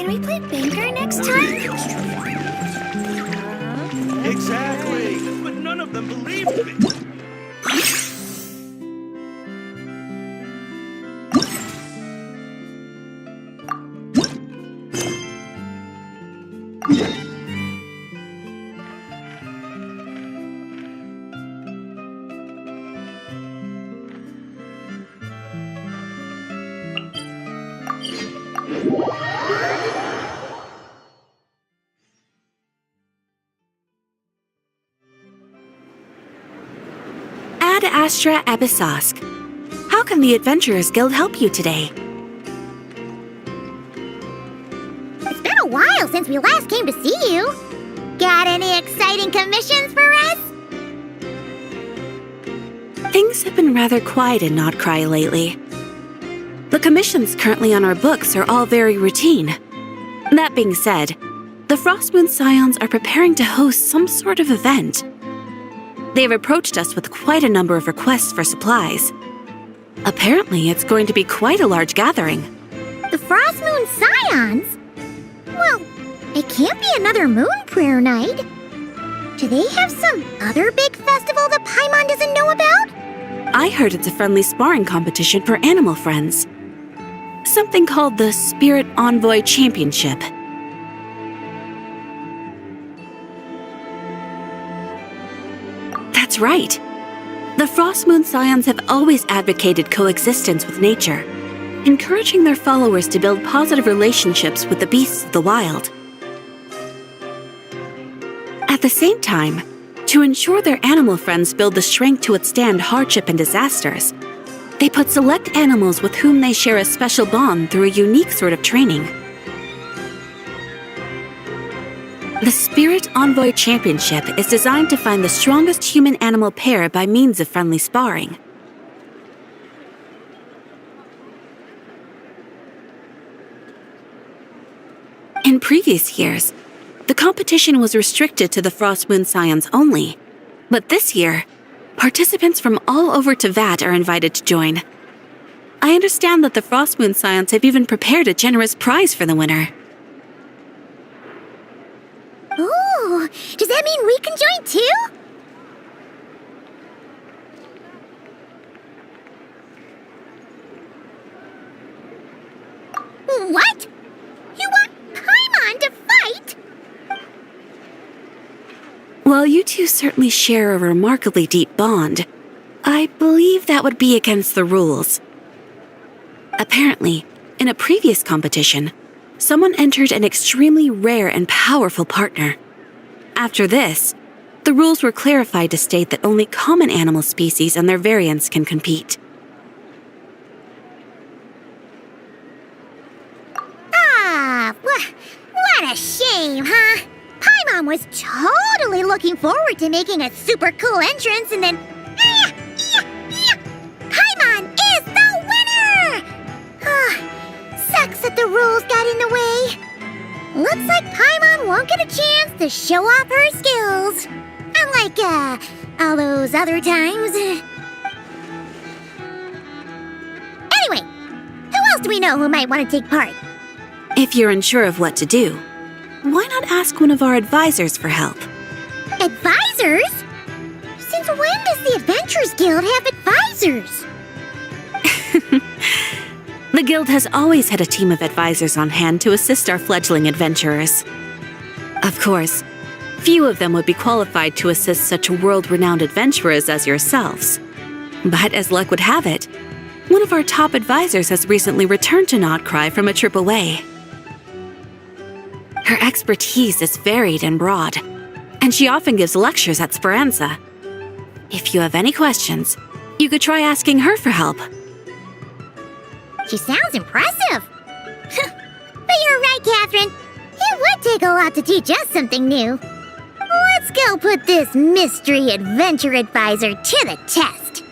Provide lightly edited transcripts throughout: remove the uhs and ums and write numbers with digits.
Can we play banker next time? Exactly, but none of them believed me. Ad Astra Abyssosk. How can the Adventurers Guild help you today? It's been a while since we last came to see you. Got any exciting commissions for us? Things have been rather quiet in Notcry lately. The commissions currently on our books are all very routine. That being said, the Frostmoon Scions are preparing to host some sort of event. They have approached us with quite a number of requests for supplies. Apparently, it's going to be quite a large gathering. The Frostmoon Scions? Well, it can't be another Moon Prayer Night. Do they have some other big festival that Paimon doesn't know about? I heard it's a friendly sparring competition for animal friends. Something called the Spirit Envoy Championship. That's right. The Frostmoon Scions have always advocated coexistence with nature, encouraging their followers to build positive relationships with the beasts of the wild. At the same time, to ensure their animal friends build the strength to withstand hardship and disasters, they put select animals with whom they share a special bond through a unique sort of training. The Spirit Envoy Championship is designed to find the strongest human-animal pair by means of friendly sparring. In previous years, the competition was restricted to the Frostmoon Scions only, but this year, participants from all over Teyvat are invited to join. I understand that the Frostmoon Scions have even prepared a generous prize for the winner. Ooh, does that mean we can join too? What? You want Paimon to fight? While you two certainly share a remarkably deep bond, I believe that would be against the rules. Apparently, in a previous competition, someone entered an extremely rare and powerful partner. After this, the rules were clarified to state that only common animal species and their variants can compete. Ah, what a shame, huh? Paimon was totally looking forward to making a super cool entrance and then... Paimon is the winner! Sucks that the rules got in the way. Looks like Paimon won't get a chance to show off her skills. Unlike, all those other times. Anyway, who else do we know who might want to take part? If you're unsure of what to do, why not ask one of our advisors for help? Advisors? Since when does the Adventurers Guild have advisors? The Guild has always had a team of advisors on hand to assist our fledgling adventurers. Of course, few of them would be qualified to assist such world-renowned adventurers as yourselves. But as luck would have it, one of our top advisors has recently returned to Notcry from a trip away. Her expertise is varied and broad, and she often gives lectures at Speranza. If you have any questions, you could try asking her for help. She sounds impressive. But you're right, Catherine. It would take a lot to teach us something new. Let's go put this mystery adventure advisor to the test.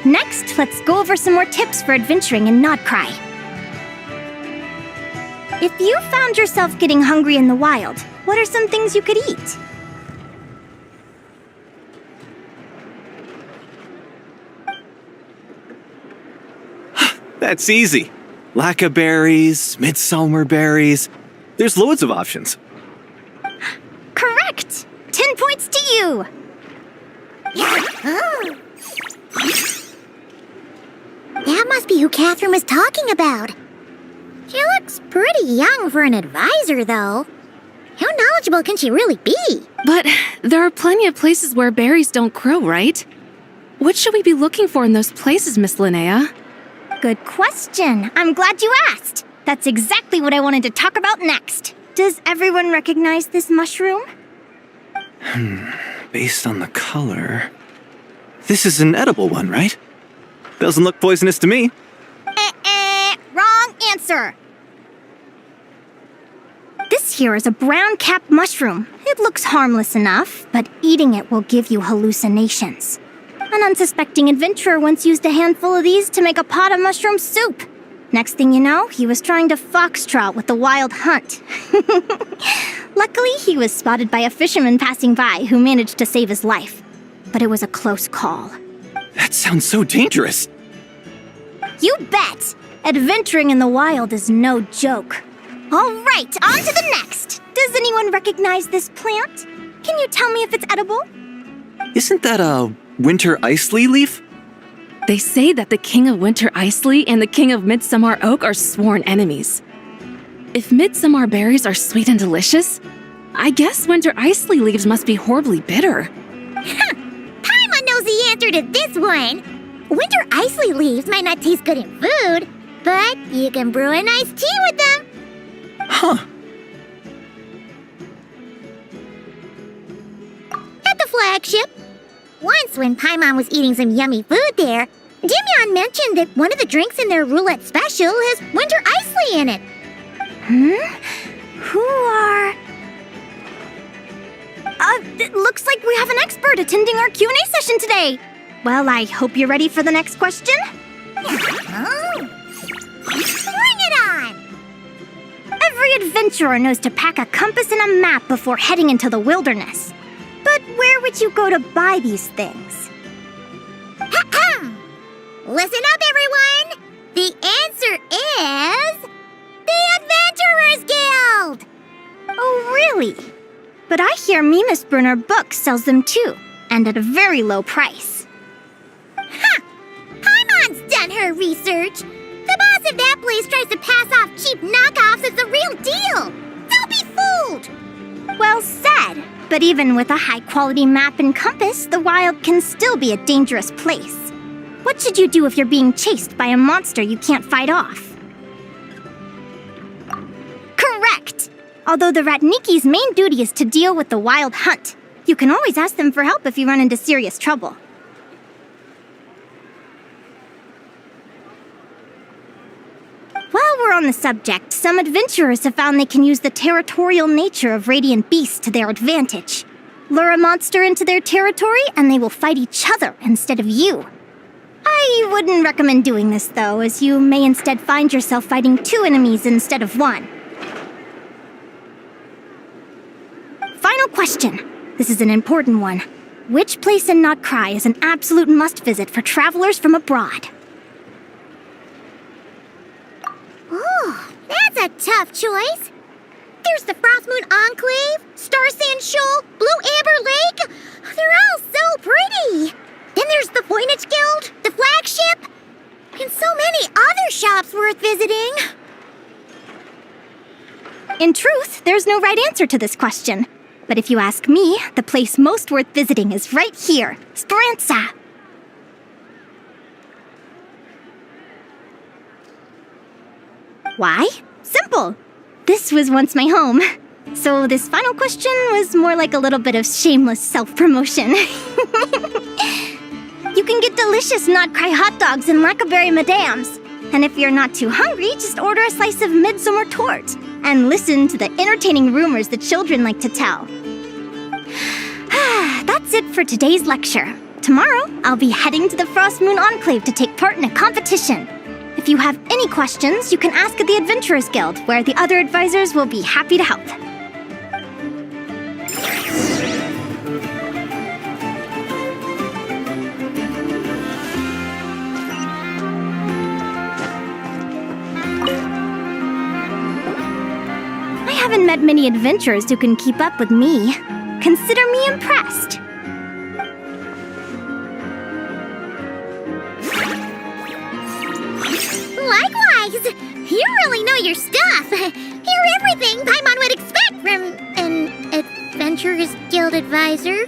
Next, let's go over some more tips for adventuring in Nodcry. If you found yourself getting hungry in the wild, what are some things you could eat? That's easy. Lacca berries, midsummer berries. There's loads of options. Correct! 10 points to you! Oh. That must be who Catherine was talking about. She looks pretty young for an advisor, though. How knowledgeable can she really be? But there are plenty of places where berries don't grow, right? What should we be looking for in those places, Miss Linnea? Good question. I'm glad you asked. That's exactly what I wanted to talk about next. Does everyone recognize this mushroom? Based on the color... This is an edible one, right? Doesn't look poisonous to me. Wrong answer. This here is a brown-capped mushroom. It looks harmless enough, but eating it will give you hallucinations. An unsuspecting adventurer once used a handful of these to make a pot of mushroom soup. Next thing you know, he was trying to foxtrot with the wild hunt. Luckily, he was spotted by a fisherman passing by who managed to save his life. But it was a close call. That sounds so dangerous. You bet! Adventuring in the wild is no joke. All right, on to the next. Does anyone recognize this plant? Can you tell me if it's edible? Isn't that a winter ice-lea leaf? They say that the King of Winter Icely and the King of Midsummer Oak are sworn enemies. If midsummer berries are sweet and delicious, I guess winter Icely leaves must be horribly bitter. Paimon knows the answer to this one. Winter Icely leaves might not taste good in food, but you can brew a nice tea with them. Huh. At the flagship. Once when Paimon was eating some yummy food there, Dimyon mentioned that one of the drinks in their roulette special has winter Icely in it. Who are... it looks like we have an expert attending our Q&A session today. Well, I hope you're ready for the next question. Oh. Bring it on! Every adventurer knows to pack a compass and a map before heading into the wilderness. But where would you go to buy these things? Listen up, everyone! The answer is... the Adventurers Guild! Oh, really? But I hear Mimas Brunner Books sells them too, and at a very low price. Ha! Paimon's done her research. The boss of that place tries to pass off cheap knockoffs as the real deal. Don't be fooled! Well said. But even with a high-quality map and compass, the wild can still be a dangerous place. What should you do if you're being chased by a monster you can't fight off? Correct! Although the Ratniki's main duty is to deal with the wild hunt, you can always ask them for help if you run into serious trouble. While we're on the subject, some adventurers have found they can use the territorial nature of radiant beasts to their advantage. Lure a monster into their territory and they will fight each other instead of you. I wouldn't recommend doing this though, as you may instead find yourself fighting two enemies instead of one. Final question. This is an important one. Which place in Nodcry is an absolute must-visit for travelers from abroad? Oh, that's a tough choice. There's the Frostmoon Enclave, Star Sand Shoal, Blue Amber Lake. They're all so pretty. Then there's the Voynich Guild, the flagship, and so many other shops worth visiting. In truth, there's no right answer to this question. But if you ask me, the place most worth visiting is right here, Speranza. Why? Simple. This was once my home. So this final question was more like a little bit of shameless self-promotion. You can get delicious Nodcry hot dogs and Lackaberry Madams. And if you're not too hungry, just order a slice of midsummer tort and listen to the entertaining rumors the children like to tell. That's it for today's lecture. Tomorrow, I'll be heading to the Frost Moon Enclave to take part in a competition. If you have any questions, you can ask at the Adventurers Guild, where the other advisors will be happy to help. I haven't met many adventurers who can keep up with me. Consider me impressed. Likewise! You really know your stuff! You're everything Paimon would expect from an Adventurers Guild advisor.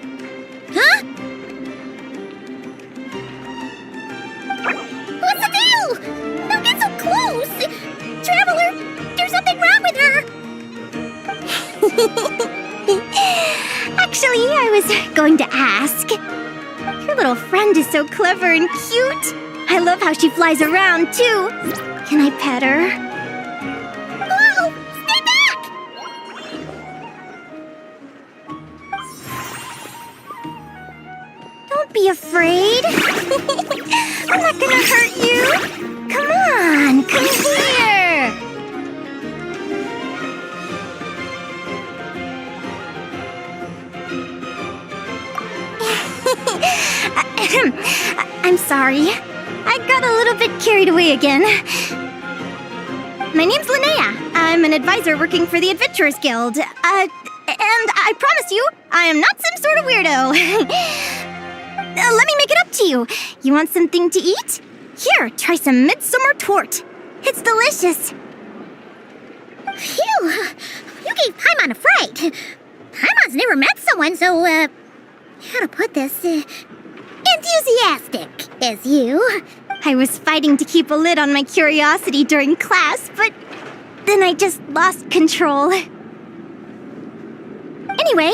Huh? What's the deal? Don't get so close! Traveler, there's something wrong with her! Actually, I was going to ask. Your little friend is so clever and cute. I love how she flies around, too. Can I pet her? Whoa! Stay back! Don't be afraid. I'm not gonna hurt you. Come on, come here. I'm sorry. I got a little bit carried away again. My name's Linnea. I'm an advisor working for the Adventurers Guild. And I promise you, I am not some sort of weirdo. Let me make it up to you. You want something to eat? Here, try some midsummer tort. It's delicious. Phew! You gave Paimon a fright. Paimon's never met someone so, how to put this, enthusiastic as you. I was fighting to keep a lid on my curiosity during class, but then I just lost control. Anyway,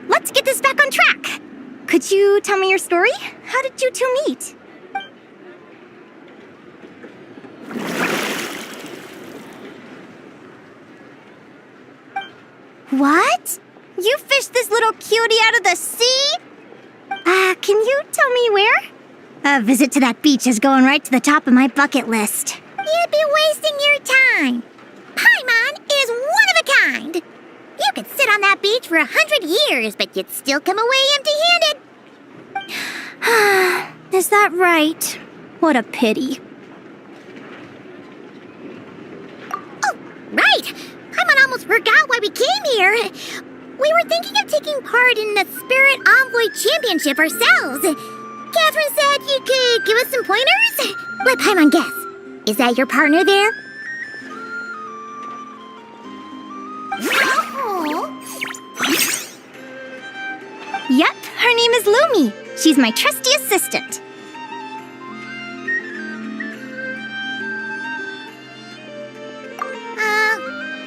let's get this back on track. Could you tell me your story? How did you two meet? What? You fished this little cutie out of the sea? Can you tell me where? A visit to that beach is going right to the top of my bucket list. You'd be wasting your time. Paimon is one of a kind. You could sit on that beach for 100 years, but you'd still come away empty-handed. Is that right? What a pity. Oh, right! Paimon almost forgot why we came here. We were thinking of taking part in the Spirit Envoy Championship ourselves. Catherine said you could give us some pointers? Let Paimon guess. Is that your partner there? Yep, her name is Lumi. She's my trusty assistant.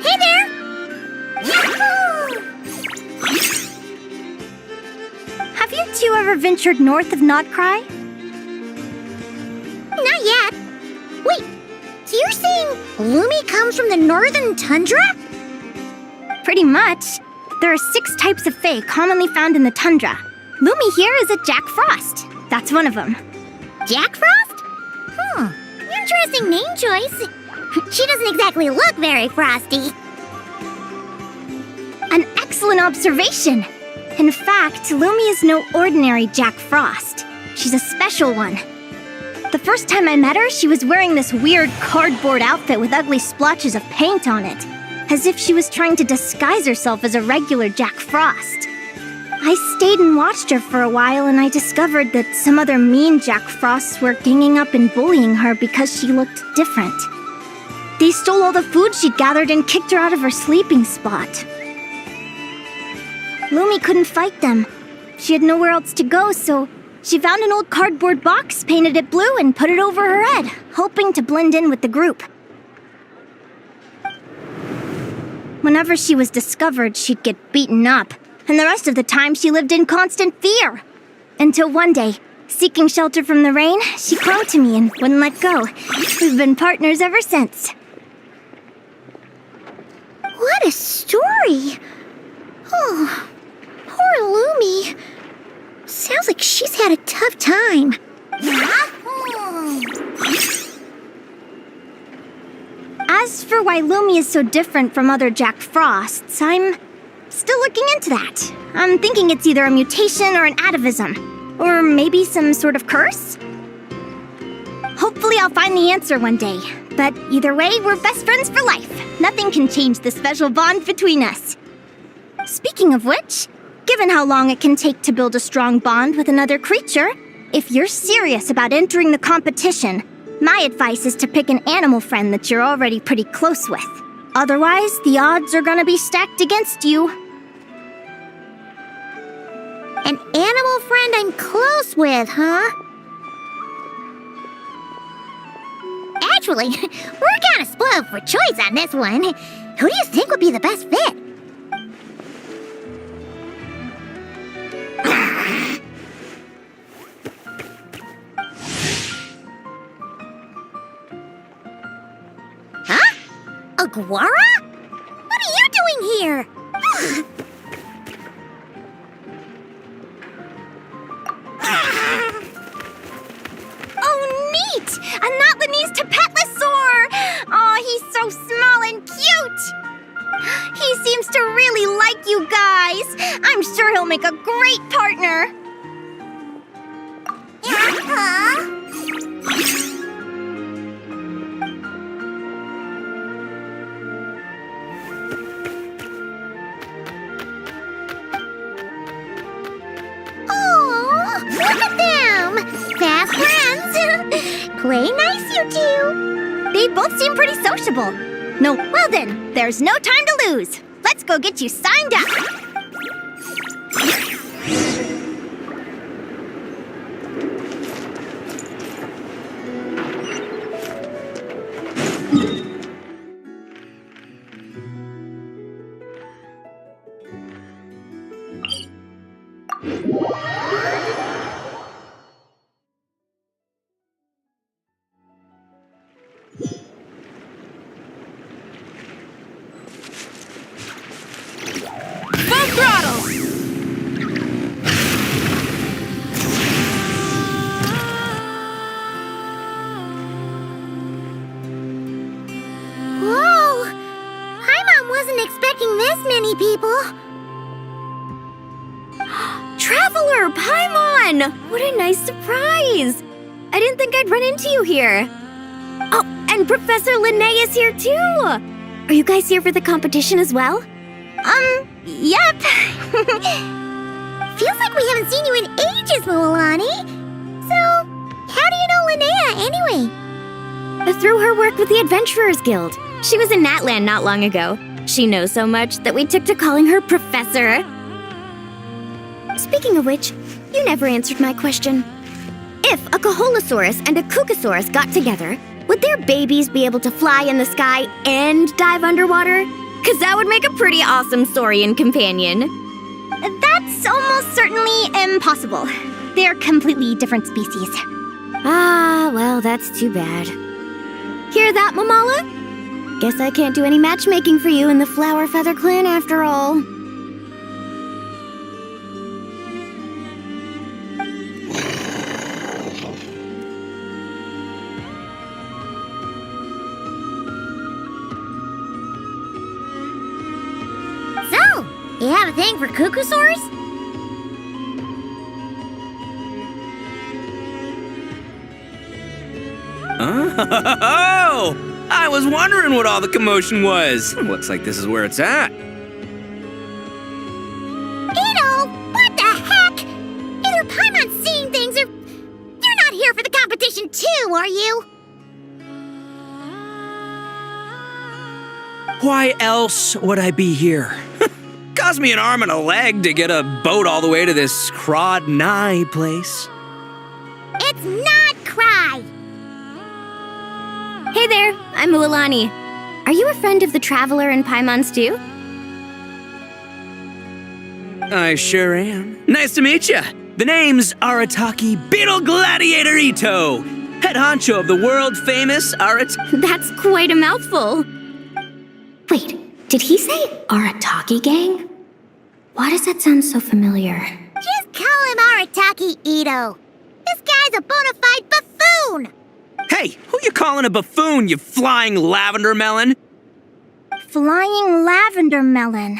Hey there! Yahoo! Have you two ever ventured north of Notcry? Not yet. Wait, so you're saying Lumi comes from the northern tundra? Pretty much. There are 6 types of fae commonly found in the tundra. Lumi here is a Jack Frost. That's one of them. Jack Frost? Interesting name choice. She doesn't exactly look very frosty. An excellent observation. In fact, Lumi is no ordinary Jack Frost. She's a special one. The first time I met her, she was wearing this weird cardboard outfit with ugly splotches of paint on it, as if she was trying to disguise herself as a regular Jack Frost. I stayed and watched her for a while, and I discovered that some other mean Jack Frosts were ganging up and bullying her because she looked different. They stole all the food she'd gathered and kicked her out of her sleeping spot. Lumi couldn't fight them. She had nowhere else to go, so she found an old cardboard box, painted it blue, and put it over her head, hoping to blend in with the group. Whenever she was discovered, she'd get beaten up, and the rest of the time she lived in constant fear. Until one day, seeking shelter from the rain, she clung to me and wouldn't let go. We've been partners ever since. What a story! Oh, poor Lumi. Sounds like she's had a tough time. As for why Lumi is so different from other Jack Frosts, I'm still looking into that. I'm thinking it's either a mutation or an atavism. Or maybe some sort of curse? Hopefully I'll find the answer one day. But either way, we're best friends for life. Nothing can change the special bond between us. Speaking of which, given how long it can take to build a strong bond with another creature, if you're serious about entering the competition, my advice is to pick an animal friend that you're already pretty close with. Otherwise, the odds are gonna be stacked against you. An animal friend I'm close with, huh? Actually, we're kinda spoiled for choice on this one. Who do you think would be the best fit? Huh? Aguara? What are you doing here? Oh, neat! A Notlanese Tapetlosaur! Aw, he's so small and cute! He seems to really like you guys. I'm sure he'll make a great partner. Oh, look at them! Fast friends! Play nice, you two! They both seem pretty sociable. No, well then, there's no time to lose. Let's go get you signed up. Whoa! Paimon wasn't expecting this many people. Traveler, Paimon! What a nice surprise! I didn't think I'd run into you here. Oh, and Professor Linnaea is here too! Are you guys here for the competition as well? Yep. Feels like we haven't seen you in ages, Moalani. So, how do you know Linnea anyway? Through her work with the Adventurers Guild. She was in Natland not long ago. She knows so much that we took to calling her Professor. Speaking of which, you never answered my question. If a Caholosaurus and a Kookasaurus got together, would their babies be able to fly in the sky and dive underwater? 'Cause that would make a pretty awesome Saurian companion. That's almost certainly impossible. They're completely different species. Ah, well, that's too bad. Hear that, Mamala? Guess I can't do any matchmaking for you in the Flower Feather Clan after all. So, you have a thing for Kookasaurs? Oh! I was wondering what all the commotion was. Looks like this is where it's at. Ito, what the heck? Either Paimon's seeing things or you're not here for the competition too, are you? Why else would I be here? Cost me an arm and a leg to get a boat all the way to this Crod Nye place. It's not Cry. Hey there, I'm Ualani. Are you a friend of the Traveler and Paimon's too? I sure am. Nice to meet you. The name's Arataki Beetle Gladiator Ito, head honcho of the world-famous That's quite a mouthful. Wait, did he say Arataki Gang? Why does that sound so familiar? Just call him Arataki Ito. This guy's a bona fide buffoon. Hey, who you calling a buffoon, you flying lavender melon? Flying lavender melon.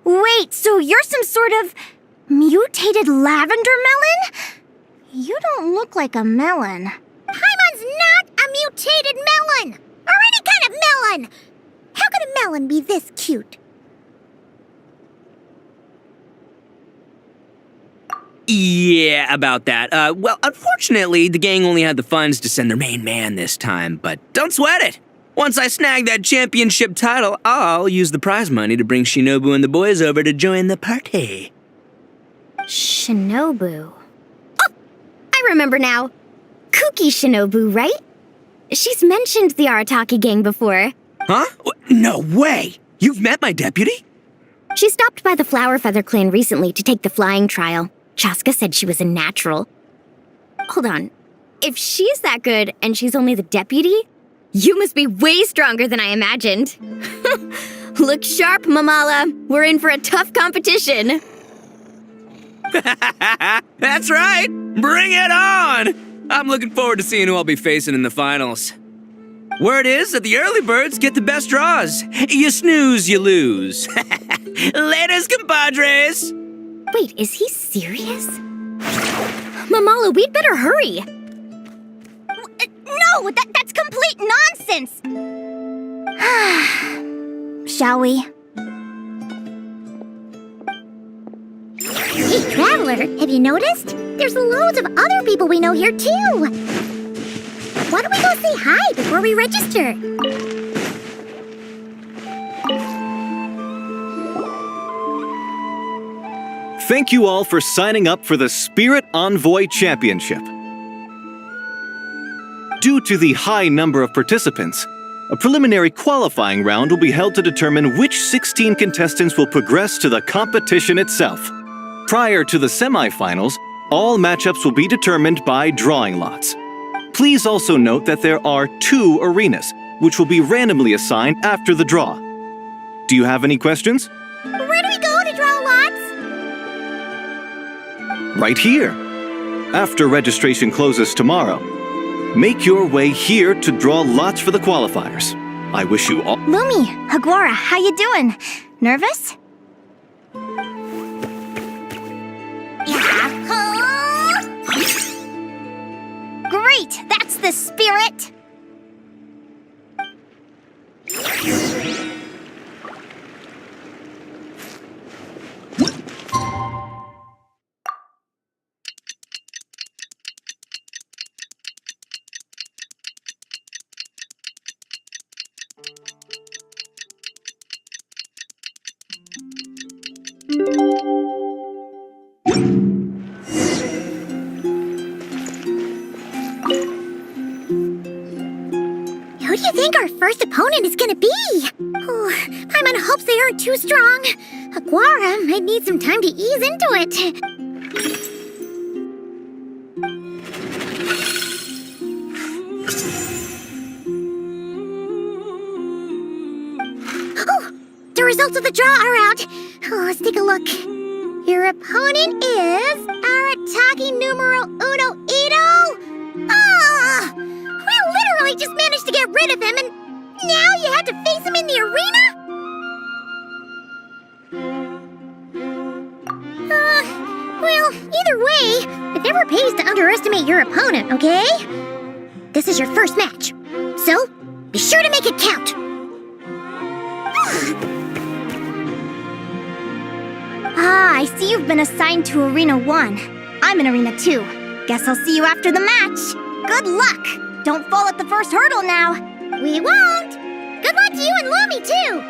Wait, so you're some sort of mutated lavender melon? You don't look like a melon. Paimon's not a mutated melon, or any kind of melon. How could a melon be this cute? Yeah, about that. Well, unfortunately, the gang only had the funds to send their main man this time, but don't sweat it. Once I snag that championship title, I'll use the prize money to bring Shinobu and the boys over to join the party. Shinobu. Oh, I remember now. Kooky Shinobu, right? She's mentioned the Arataki gang before. Huh? No way! You've met my deputy? She stopped by the Flower Feather clan recently to take the flying trial. Chaska said she was a natural. Hold on. If she's that good and she's only the deputy, you must be way stronger than I imagined. Look sharp, Mamala. We're in for a tough competition. That's right! Bring it on! I'm looking forward to seeing who I'll be facing in the finals. Word is that the early birds get the best draws. You snooze, you lose. Laters, compadres! Wait, is he serious? Mamala, we'd better hurry. No, that's complete nonsense! Shall we? Hey, Traveler, have you noticed? There's loads of other people we know here, too. Why don't we go say hi before we register? Thank you all for signing up for the Spirit Envoy Championship. Due to the high number of participants, a preliminary qualifying round will be held to determine which 16 contestants will progress to the competition itself. Prior to the semifinals, all matchups will be determined by drawing lots. Please also note that there are 2 arenas, which will be randomly assigned after the draw. Do you have any questions? Where do we go to draw lots? Right here. After registration closes tomorrow, make your way here to draw lots for the qualifiers. I wish you all— Lumi, Hagwara, how you doing? Nervous? Great, that's the spirit! Who do you think our first opponent is gonna be? Oh, Paimon hopes they aren't too strong. Aguara might need some time to ease into it. Oh, the results of the draw are out. Oh, let's take a look. Your opponent is Arataki numero uno Ito. Ah! We literally just managed to get rid of him, and now you have to face him in the arena? Well, either way, it never pays to underestimate your opponent, okay? This is your first match, so be sure to make it count. Ah, I see you've been assigned to Arena 1. I'm in Arena 2. Guess I'll see you after the match. Good luck! Don't fall at the first hurdle now. We won't! Good luck to you and Lumi, too!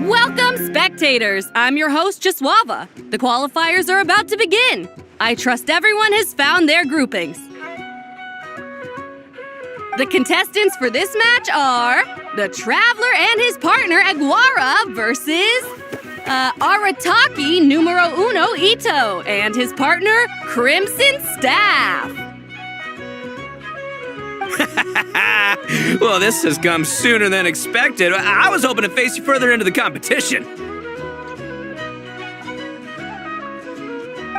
Welcome, spectators! I'm your host, Jaswava. The qualifiers are about to begin. I trust everyone has found their groupings. The contestants for this match are the Traveler and his partner, Aguara, versus Arataki numero uno Ito and his partner, Crimson Staff. Well, this has come sooner than expected. I was hoping to face you further into the competition.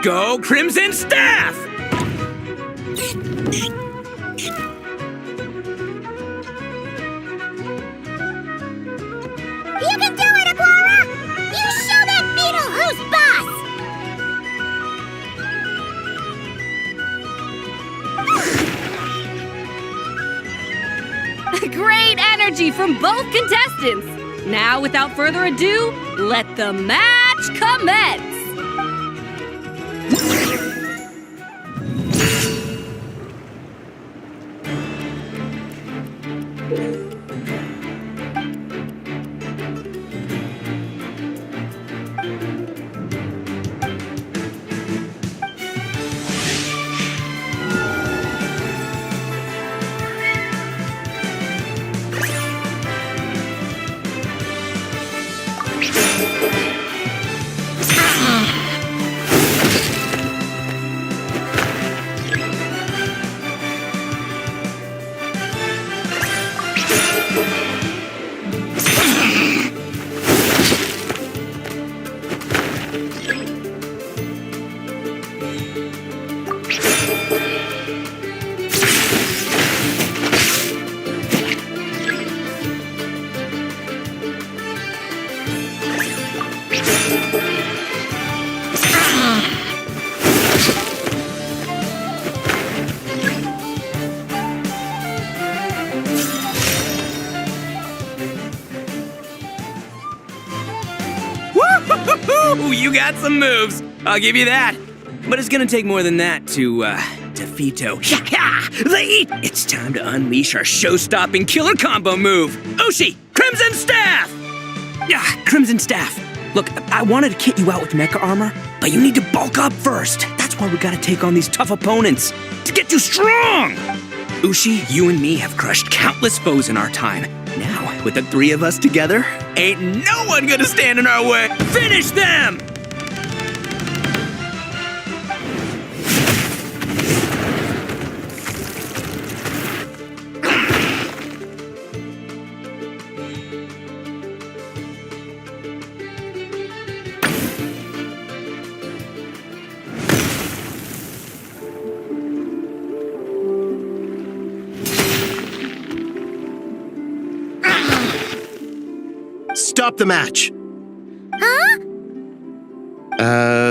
Go Crimson Staff! You can do it, Aguara! You show that beetle who's boss! Great energy from both contestants! Now, without further ado, let the match commence! Woo! You got some moves. I'll give you that. But it's gonna take more than that to defeat It's time to unleash our show-stopping killer combo move. Ushi, Crimson Staff! Yeah, Crimson Staff. Look, I wanted to kit you out with mecha armor, but you need to bulk up first. That's why we gotta take on these tough opponents to get you strong. Ushi, you and me have crushed countless foes in our time. Now, with the three of us together, ain't no one gonna stand in our way. Finish them! Stop the match! Huh?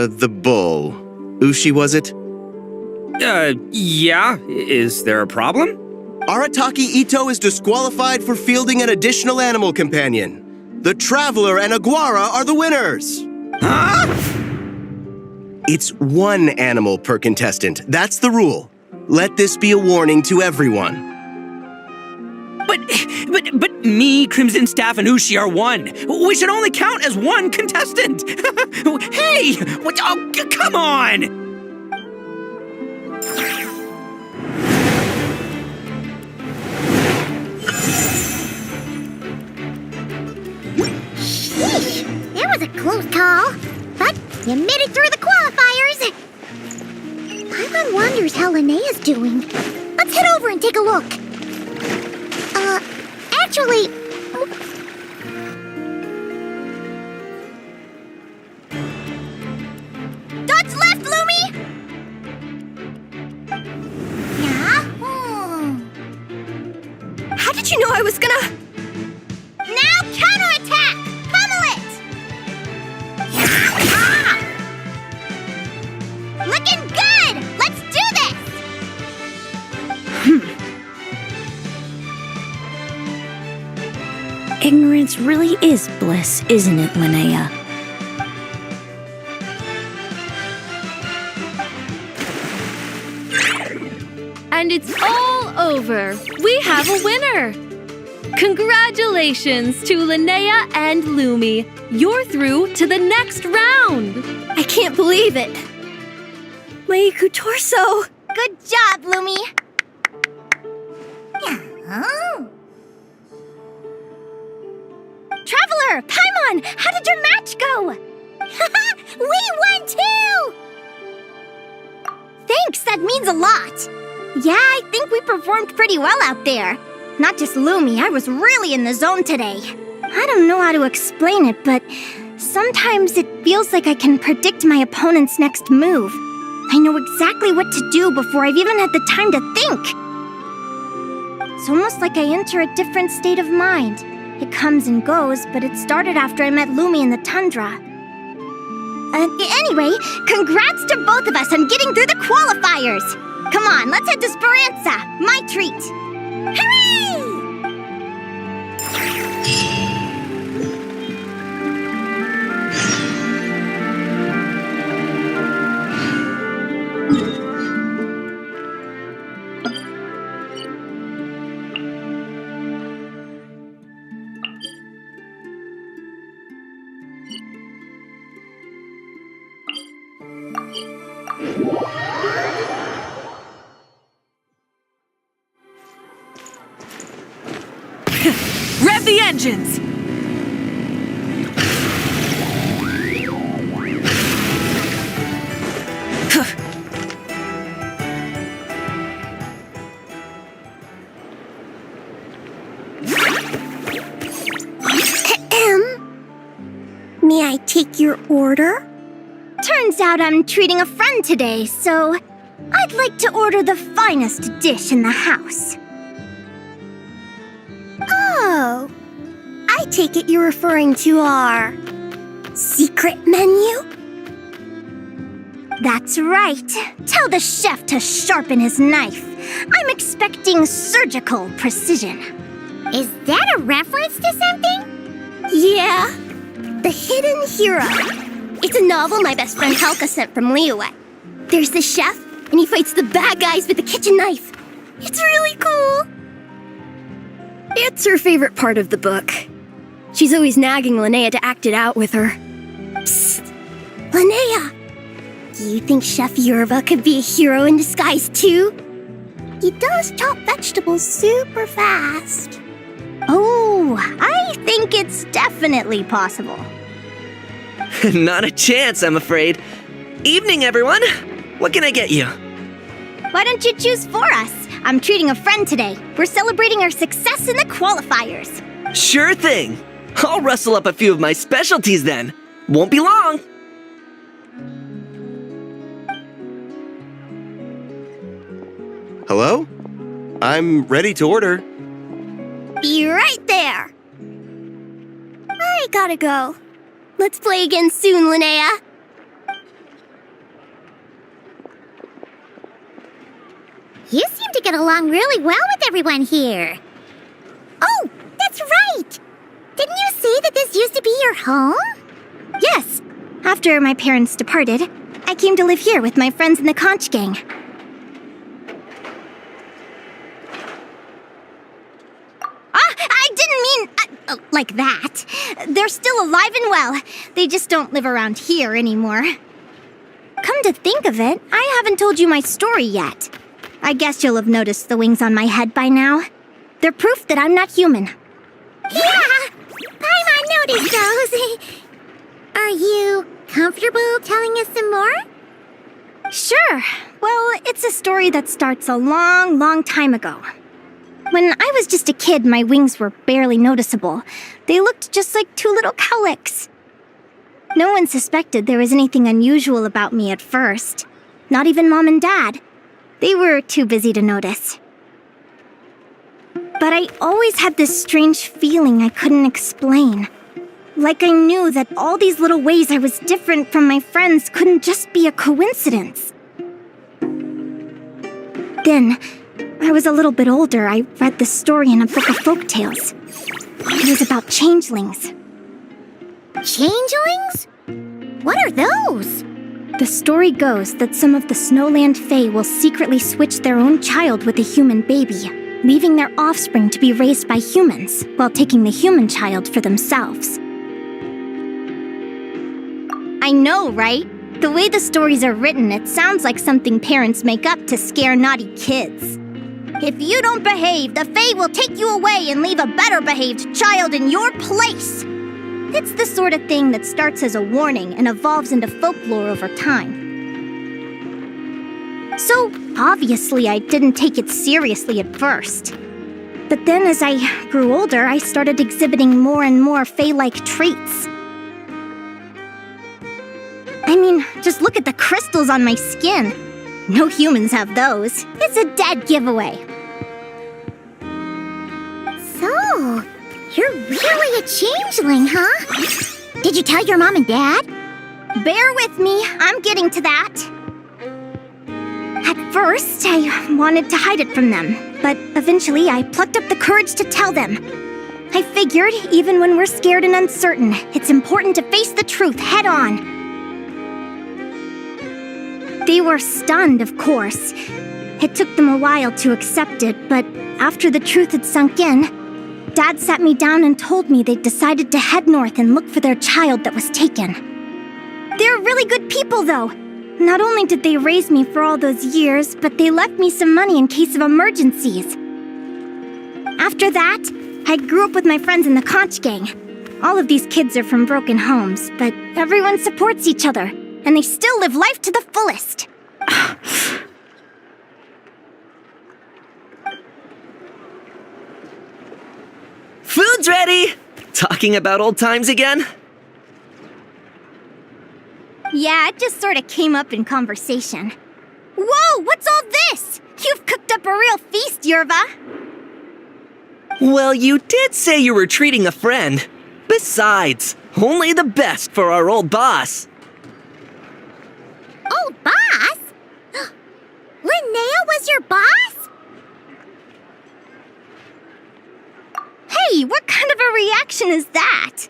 The bull. Ushi, was it? Yeah. Is there a problem? Arataki Ito is disqualified for fielding an additional animal companion. The Traveler and Aguara are the winners! Huh? It's one animal per contestant. That's the rule. Let this be a warning to everyone. But me, Crimson Staff, and Ushi are one. We should only count as one contestant. Hey! Oh, come on! Sheesh, that was a close call. But you made it through the qualifiers. Paimon wonders how Linnea's doing. Let's head over and take a look. Actually... Dodge left, Lumi! Yeah? How did you know I was gonna... Now counterattack! Pummel it! Ah! Looking good! Let's do this! Ignorance really is bliss, isn't it, Linnea? And it's all over. We have a winner. Congratulations to Linnea and Lumi. You're through to the next round. I can't believe it. My Torso. Good job, Lumi! Oh. Traveler! Paimon! How did your match go? We won too! Thanks, that means a lot. Yeah, I think we performed pretty well out there. Not just Lumi, I was really in the zone today. I don't know how to explain it, but sometimes it feels like I can predict my opponent's next move. I know exactly what to do before I've even had the time to think. It's almost like I enter a different state of mind. It comes and goes, but it started after I met Lumi in the tundra. Anyway, congrats to both of us on getting through the qualifiers! Come on, let's head to Speranza, my treat! Hooray! Rev the engines! May I take your order? Turns out I'm treating a friend today, so I'd like to order the finest dish in the house. Oh, I take it you're referring to our secret menu? That's right. Tell the chef to sharpen his knife. I'm expecting surgical precision. Is that a reference to something? Yeah, The Hidden Hero. It's a novel my best friend Halka sent from Liyue. There's the chef, and he fights the bad guys with a kitchen knife. It's really cool. It's her favorite part of the book. She's always nagging Linnea to act it out with her. Psst, Linnea. Do you think Chef Yerva could be a hero in disguise too? He does chop vegetables super fast. Oh, I think it's definitely possible. Not a chance, I'm afraid. Evening, everyone. What can I get you? Why don't you choose for us? I'm treating a friend today. We're celebrating our success in the qualifiers. Sure thing. I'll rustle up a few of my specialties then. Won't be long. Hello? I'm ready to order. Be right there. I gotta go. Let's play again soon, Linnea. You seem to get along really well with everyone here. Oh, that's right! Didn't you say that this used to be your home? Yes. After my parents departed, I came to live here with my friends in the conch gang. I didn't mean like that. They're still alive and well. They just don't live around here anymore. Come to think of it, I haven't told you my story yet. I guess you'll have noticed the wings on my head by now. They're proof that I'm not human. Yeah! Paimon noticed those. Are you comfortable telling us some more? Sure. Well, it's a story that starts a long, long time ago. When I was just a kid, my wings were barely noticeable. They looked just like two little cowlicks. No one suspected there was anything unusual about me at first. Not even Mom and Dad. They were too busy to notice. But I always had this strange feeling I couldn't explain. Like I knew that all these little ways I was different from my friends couldn't just be a coincidence. Then, I was a little bit older, I read this story in a book of folktales. It was about changelings. Changelings? What are those? The story goes that some of the Snowland Fae will secretly switch their own child with a human baby, leaving their offspring to be raised by humans, while taking the human child for themselves. I know, right? The way the stories are written, it sounds like something parents make up to scare naughty kids. If you don't behave, the Fae will take you away and leave a better-behaved child in your place. It's the sort of thing that starts as a warning and evolves into folklore over time. So, obviously, I didn't take it seriously at first. But then as I grew older, I started exhibiting more and more Fae-like traits. I mean, just look at the crystals on my skin. No humans have those. It's a dead giveaway. So, you're really a changeling, huh? Did you tell your mom and dad? Bear with me, I'm getting to that. At first, I wanted to hide it from them, but eventually I plucked up the courage to tell them. I figured, even when we're scared and uncertain, it's important to face the truth head on. They were stunned, of course. It took them a while to accept it, but after the truth had sunk in, Dad sat me down and told me they'd decided to head north and look for their child that was taken. They're really good people, though. Not only did they raise me for all those years, but they left me some money in case of emergencies. After that, I grew up with my friends in the Conch Gang. All of these kids are from broken homes, but everyone supports each other, and they still live life to the fullest. Food's ready! Talking about old times again? Yeah, it just sort of came up in conversation. Whoa, what's all this? You've cooked up a real feast, Yerva. Well, you did say you were treating a friend. Besides, only the best for our old boss. Old boss? Linnea was your boss? Hey, what kind of a reaction is that?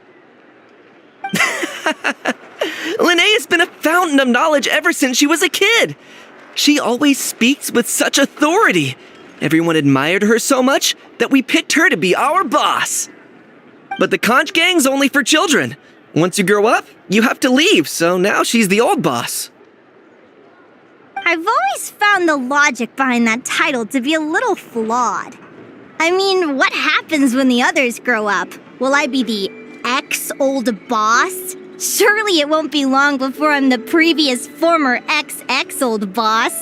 Linnea's been a fountain of knowledge ever since she was a kid. She always speaks with such authority. Everyone admired her so much that we picked her to be our boss. But the Conch Gang's only for children. Once you grow up, you have to leave, so now she's the old boss. I've always found the logic behind that title to be a little flawed. I mean, what happens when the others grow up? Will I be the ex-old boss? Surely it won't be long before I'm the previous former ex-old boss.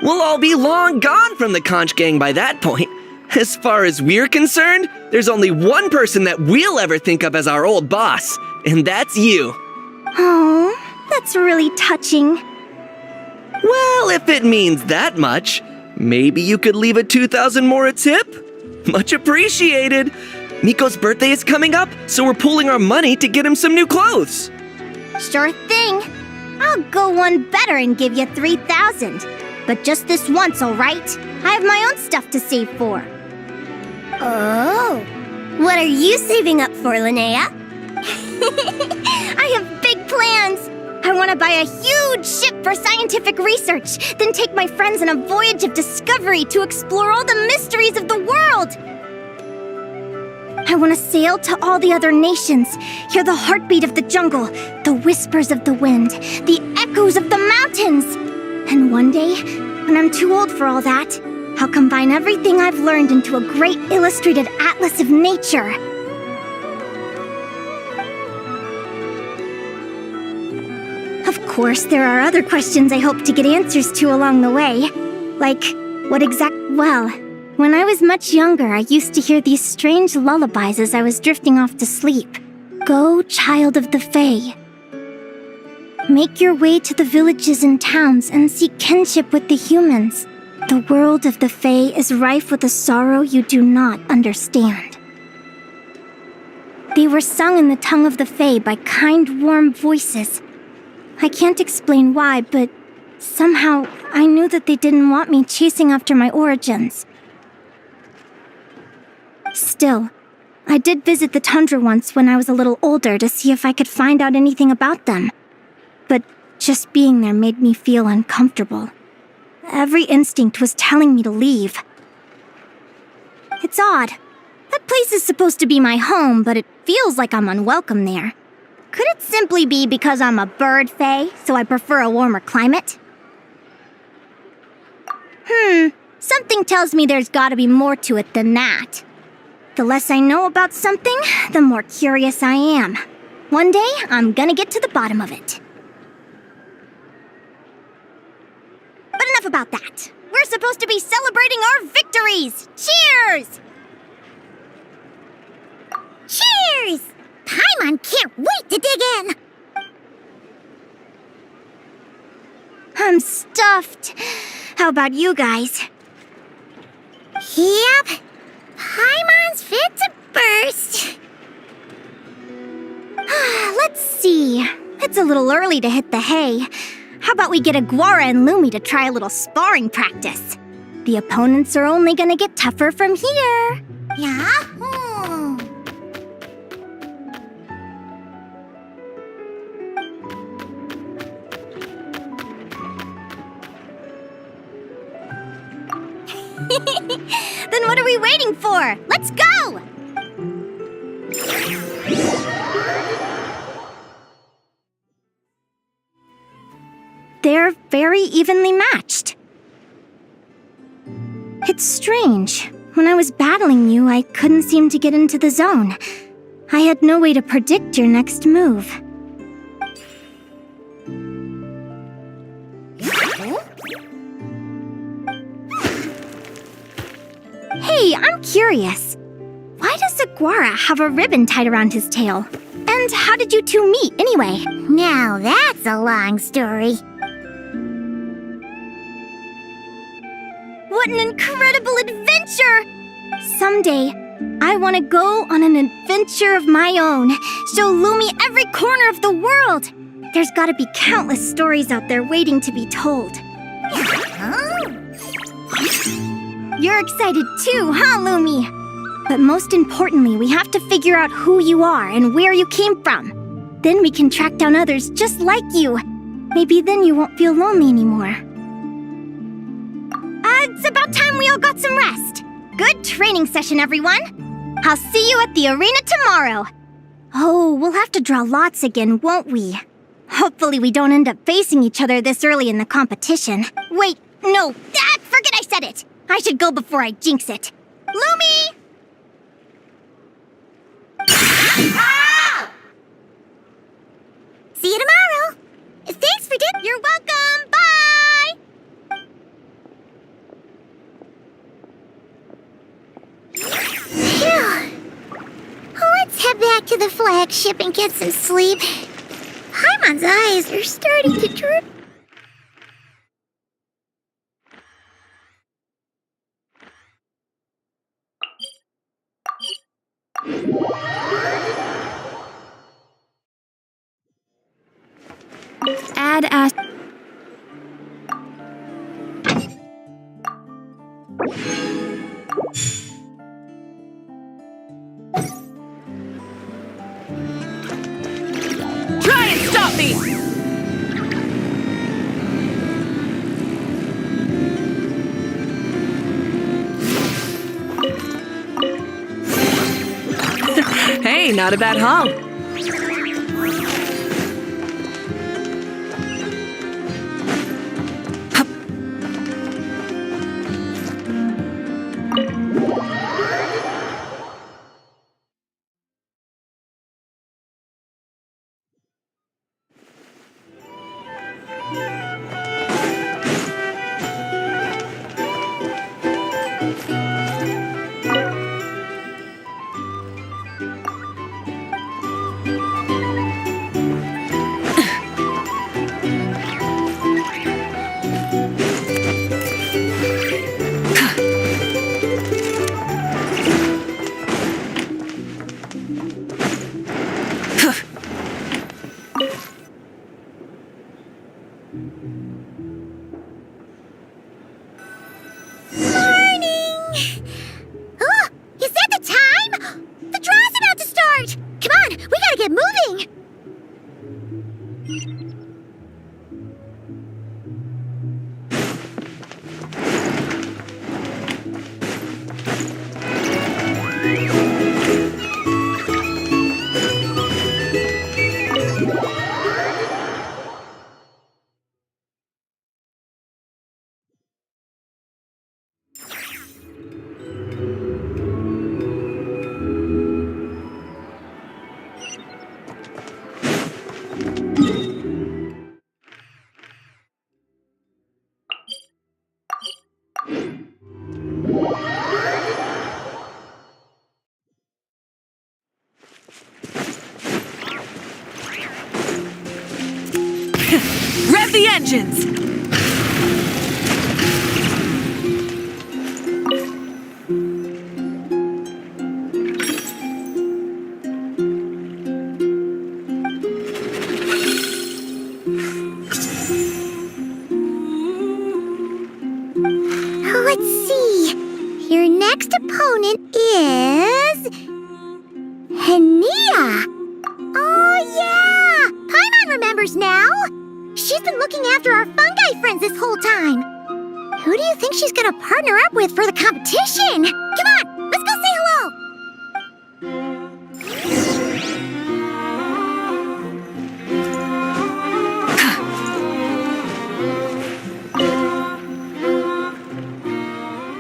We'll all be long gone from the Conch Gang by that point. As far as we're concerned, there's only one person that we'll ever think of as our old boss, and that's you. Oh, that's really touching. Well, if it means that much, maybe you could leave a 2,000 more a tip? Much appreciated. Miko's birthday is coming up, so we're pooling our money to get him some new clothes. Sure thing. I'll go one better and give you 3,000. But just this once, all right? I have my own stuff to save for. Oh, what are you saving up for, Linnea? I have big plans. I want to buy a huge ship for scientific research, then take my friends on a voyage of discovery to explore all the mysteries of the world. I want to sail to all the other nations, hear the heartbeat of the jungle, the whispers of the wind, the echoes of the mountains. And one day, when I'm too old for all that, I'll combine everything I've learned into a great illustrated atlas of nature. Of course, there are other questions I hope to get answers to along the way. Like, well, when I was much younger, I used to hear these strange lullabies as I was drifting off to sleep. Go, child of the Fae. Make your way to the villages and towns and seek kinship with the humans. The world of the Fae is rife with a sorrow you do not understand. They were sung in the tongue of the Fae by kind, warm voices. I can't explain why, but somehow I knew that they didn't want me chasing after my origins. Still, I did visit the tundra once when I was a little older to see if I could find out anything about them. But just being there made me feel uncomfortable. Every instinct was telling me to leave. It's odd. That place is supposed to be my home, but it feels like I'm unwelcome there. Could it simply be because I'm a bird fae, so I prefer a warmer climate? Something tells me there's gotta be more to it than that. The less I know about something, the more curious I am. One day, I'm gonna get to the bottom of it. But enough about that. We're supposed to be celebrating our victories. Cheers! Cheers! Paimon can't wait to dig in! I'm stuffed. How about you guys? Yep. Paimon's fit to burst. Let's see. It's a little early to hit the hay. How about we get Aguara and Lumi to try a little sparring practice? The opponents are only gonna get tougher from here. Yeah? Then what are we waiting for? Let's go! They're very evenly matched. It's strange. When I was battling you, I couldn't seem to get into the zone. I had no way to predict your next move. Hey, I'm curious. Why does Aguara have a ribbon tied around his tail? And how did you two meet, anyway? Now that's a long story. What an incredible adventure! Someday, I want to go on an adventure of my own. Show Lumi every corner of the world. There's got to be countless stories out there waiting to be told. You're excited too, huh, Lumi? But most importantly, we have to figure out who you are and where you came from. Then we can track down others just like you. Maybe then you won't feel lonely anymore. It's about time we all got some rest. Good training session, everyone. I'll see you at the arena tomorrow. Oh, we'll have to draw lots again, won't we? Hopefully we don't end up facing each other this early in the competition. Wait, no, forget I said it. I should go before I jinx it. Lumi! See you tomorrow. Thanks for dinner. You're welcome. Bye! Phew. Let's head back to the flagship and get some sleep. Paimon's eyes are starting to droop. Add a... Try and stop me! Hey, not a bad haul. Rev the engines! Let's see. Your next opponent is... Hania! Oh, yeah! Paimon remembers now! She's been looking after our fungi friends this whole time. Who do you think she's gonna partner up with for the competition? Come on, let's go say hello!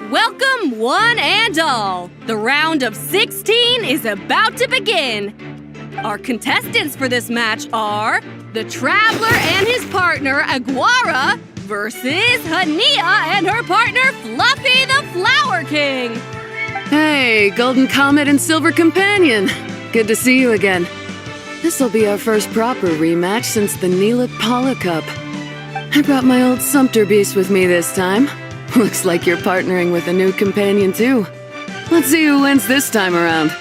Welcome, one and all! The round of 16 is about to begin! Our contestants for this match are the Traveler and his partner, Aguara, versus Hania and her partner, Fluffy the Flower King! Hey, Golden Comet and Silver Companion. Good to see you again. This'll be our first proper rematch since the Neela Paula Cup. I brought my old Sumpter Beast with me this time. Looks like you're partnering with a new companion, too. Let's see who wins this time around.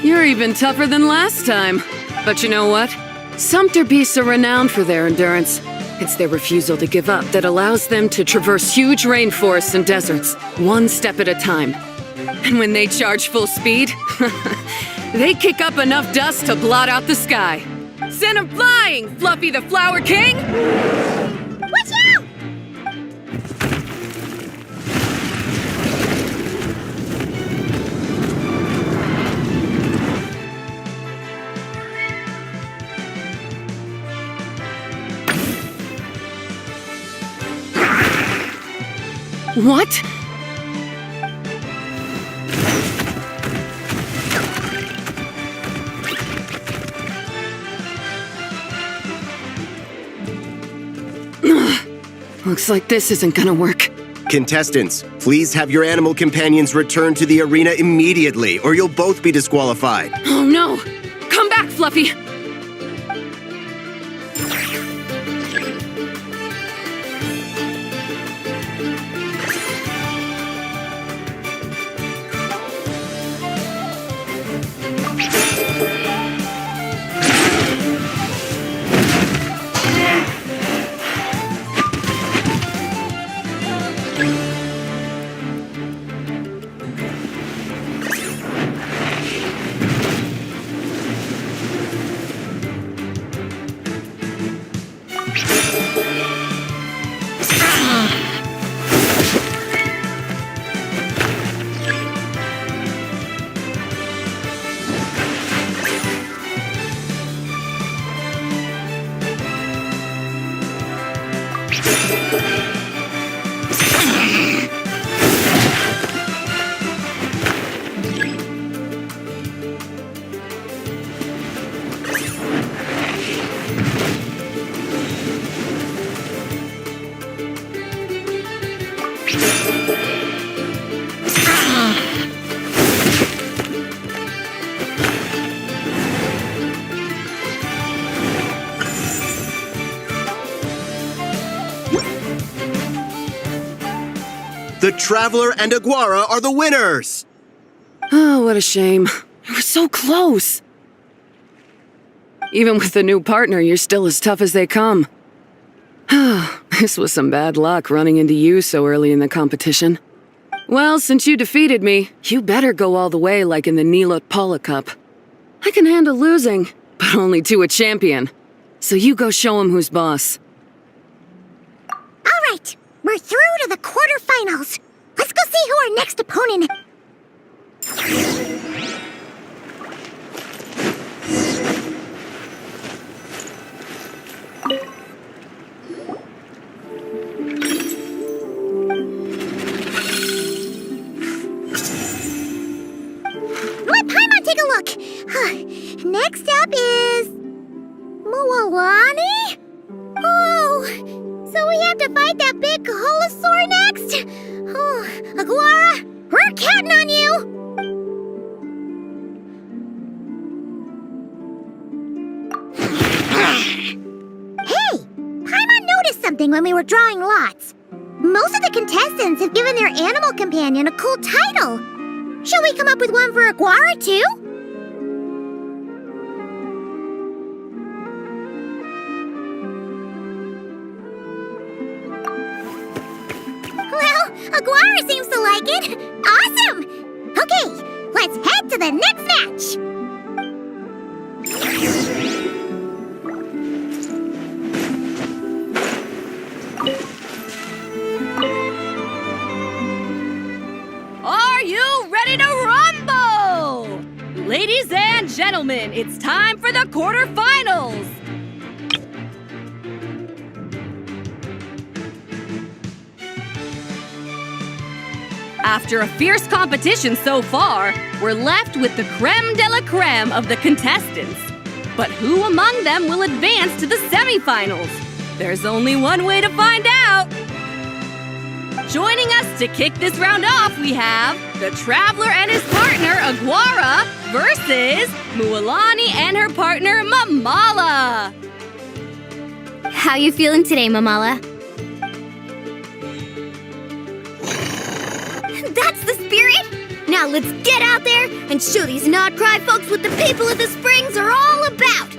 You're even tougher than last time. But you know what? Sumpter beasts are renowned for their endurance. It's their refusal to give up that allows them to traverse huge rainforests and deserts, one step at a time. And when they charge full speed, they kick up enough dust to blot out the sky. Send 'em flying, Fluffy the Flower King! Watch out! What? Looks like this isn't gonna work. Contestants, please have your animal companions return to the arena immediately, or you'll both be disqualified. Oh no! Come back, Fluffy! The Traveler and Aguara are the winners! Oh, what a shame. You were so close. Even with the new partner, you're still as tough as they come. This was some bad luck running into you so early in the competition. Well, since you defeated me, you better go all the way like in the Nilot Paula Cup. I can handle losing, but only to a champion. So you go show him who's boss. All right, we're through to the quarterfinals. Let's go see who our next opponent Let Paimon take a look. Next up is Mualani? Oh, so we have to fight that big Holosaur next? Oh, Aguara, we're counting on you! Hey, Paimon noticed something when we were drawing lots. Most of the contestants have given their animal companion a cool title. Shall we come up with one for Aguara, too? Well, Aguara seems to like it. Awesome! Okay, let's head to the next match. Are you ready to rumble? Ladies and gentlemen, it's time for the quarterfinals. After a fierce competition so far, we're left with the creme de la creme of the contestants. But who among them will advance to the semifinals? There's only one way to find out. Joining us to kick this round off, we have the Traveler and his partner, Aguara, versus Mualani and her partner, Mamala. How you feeling today, Mamala? That's the spirit! Now let's get out there and show these Nodcry folks what the people of the Springs are all about!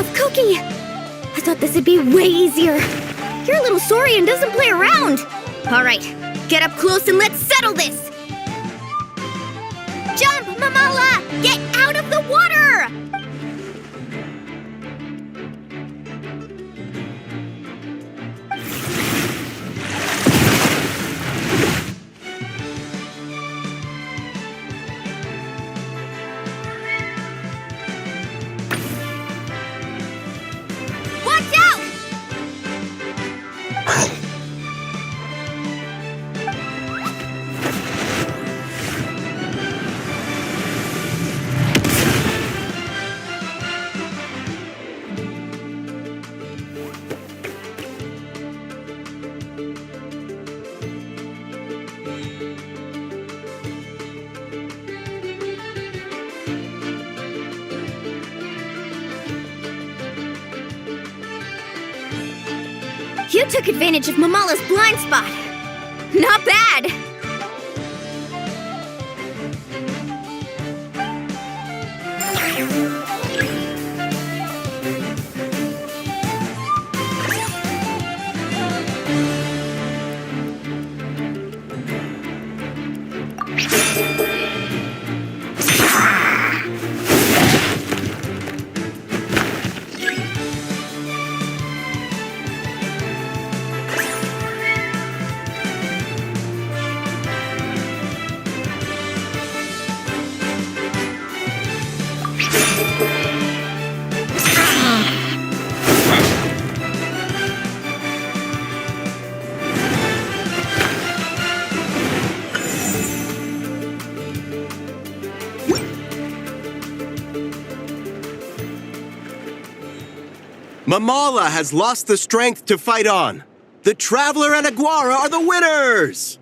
tough cookie. I thought this would be way easier. You're a little saurian doesn't play around. All right, get up close and let's settle this. Jump, Mamala! Get out of the water! Watch out! You took advantage of Mamala's blind spot. Not bad. Mamala has lost the strength to fight on. The Traveler and Aguara are the winners!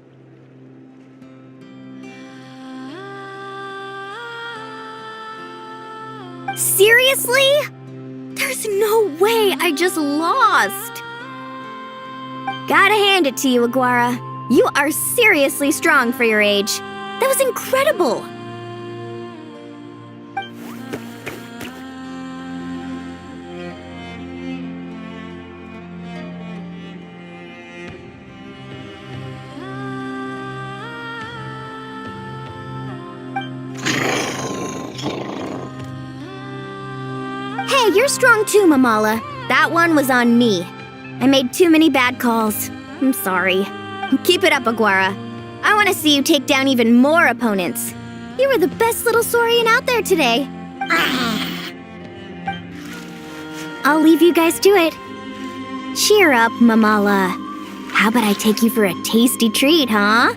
Seriously? There's no way I just lost. Gotta hand it to you, Aguara. You are seriously strong for your age. That was incredible. Hey, you're strong too, Mamala. That one was on me. I made too many bad calls. I'm sorry. Keep it up, Aguara. I want to see you take down even more opponents. You were the best little saurian out there today. I'll leave you guys to it. Cheer up, Mamala. How about I take you for a tasty treat, huh?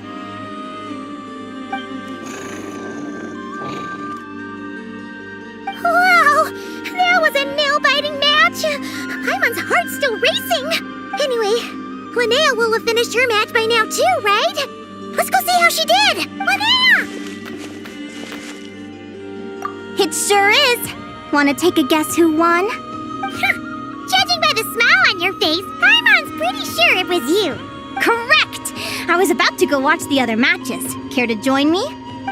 Wow! That was a nail-biting match! Paimon's heart's still racing! Anyway, Linnea will have finished her match by now too, right? Let's go see how she did! Linnea! It sure is. Want to take a guess who won? Judging by the smile on your face, Paimon's pretty sure it was you. Correct! I was about to go watch the other matches. Care to join me?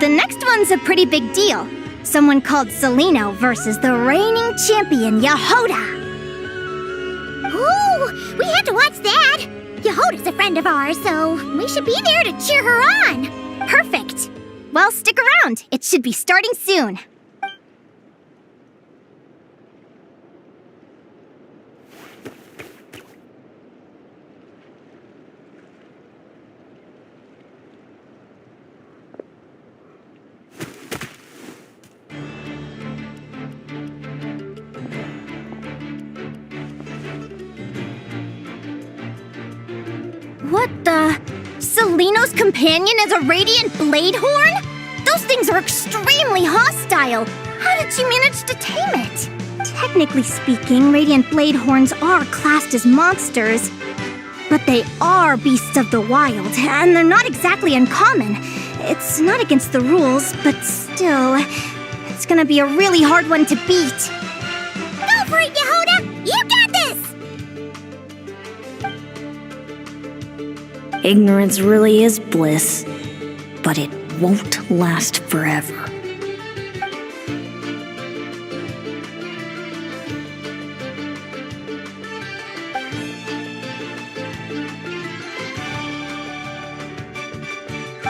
The next one's a pretty big deal. Someone called Celino versus the reigning champion, Yehoda. Ooh, we have to watch that. Yehoda's a friend of ours, so we should be there to cheer her on. Perfect. Well, stick around. It should be starting soon. What the? Celino's companion is a radiant blade horn? Those things are extremely hostile. How did you manage to tame it? Technically speaking, radiant blade horns are classed as monsters. But they are beasts of the wild, and they're not exactly uncommon. It's not against the rules, but still, it's gonna be a really hard one to beat. Go for it, Yehoda! You got this! Ignorance really is bliss, but it won't last forever.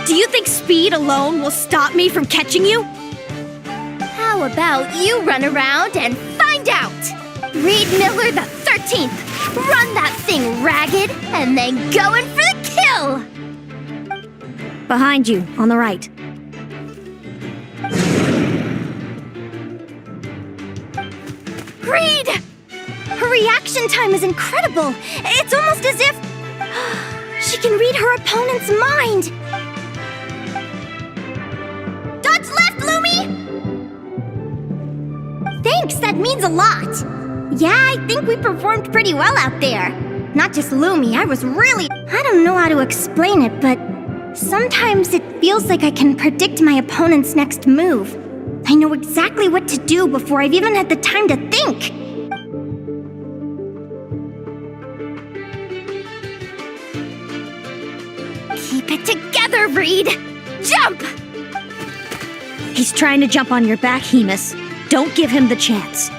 Do you think speed alone will stop me from catching you? How about you run around and find out? Reed Miller the 13th, run that thing ragged and then go in for the kill! Behind you, on the right. Reed! Her reaction time is incredible. It's almost as if she can read her opponent's mind. Dodge left, Lumi! Thanks, that means a lot. Yeah, I think we performed pretty well out there. Not just Lumi, I don't know how to explain it, but sometimes it feels like I can predict my opponent's next move. I know exactly what to do before I've even had the time to think. Keep it together, Reed! Jump! He's trying to jump on your back, Hemus. Don't give him the chance.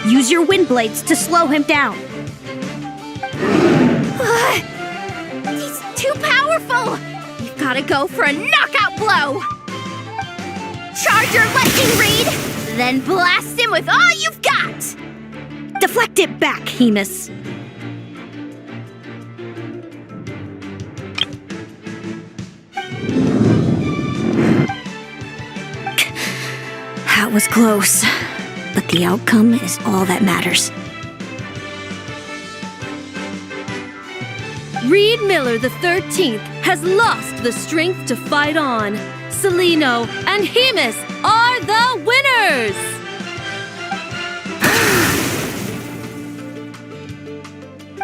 Use your wind blades to slow him down. He's too powerful! You've gotta go for a knockout blow! Charge your lightning, Reed! Then blast him with all you've got! Deflect it back, Hemus. That was close, but the outcome is all that matters. Reed Miller the 13th has lost the strength to fight on. Celino and Hemus are the winners!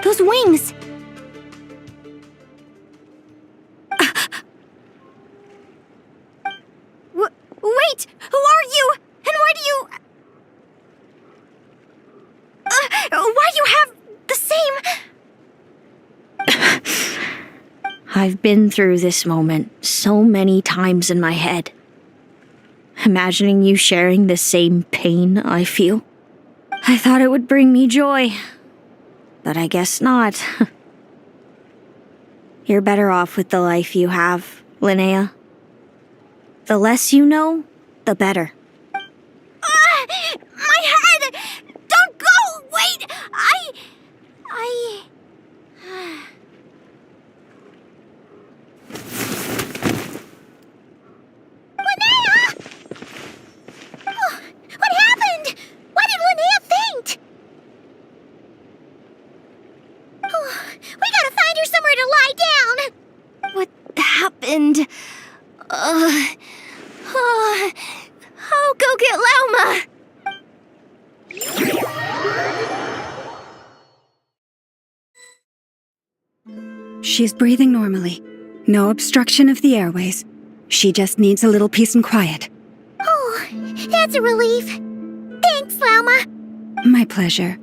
Those wings! Wait! Who are you? And why do you... why do you have the same... I've been through this moment so many times in my head. Imagining you sharing the same pain I feel. I thought it would bring me joy. But I guess not. You're better off with the life you have, Linnea. The less you know, the better. My head! Don't go! Wait! Linnea! Oh, what happened? Why did Linnea faint? Oh, we gotta find her somewhere to lie down. What happened? I'll go get Lauma! She's breathing normally. No obstruction of the airways. She just needs a little peace and quiet. Oh, that's a relief. Thanks, Lauma. My pleasure.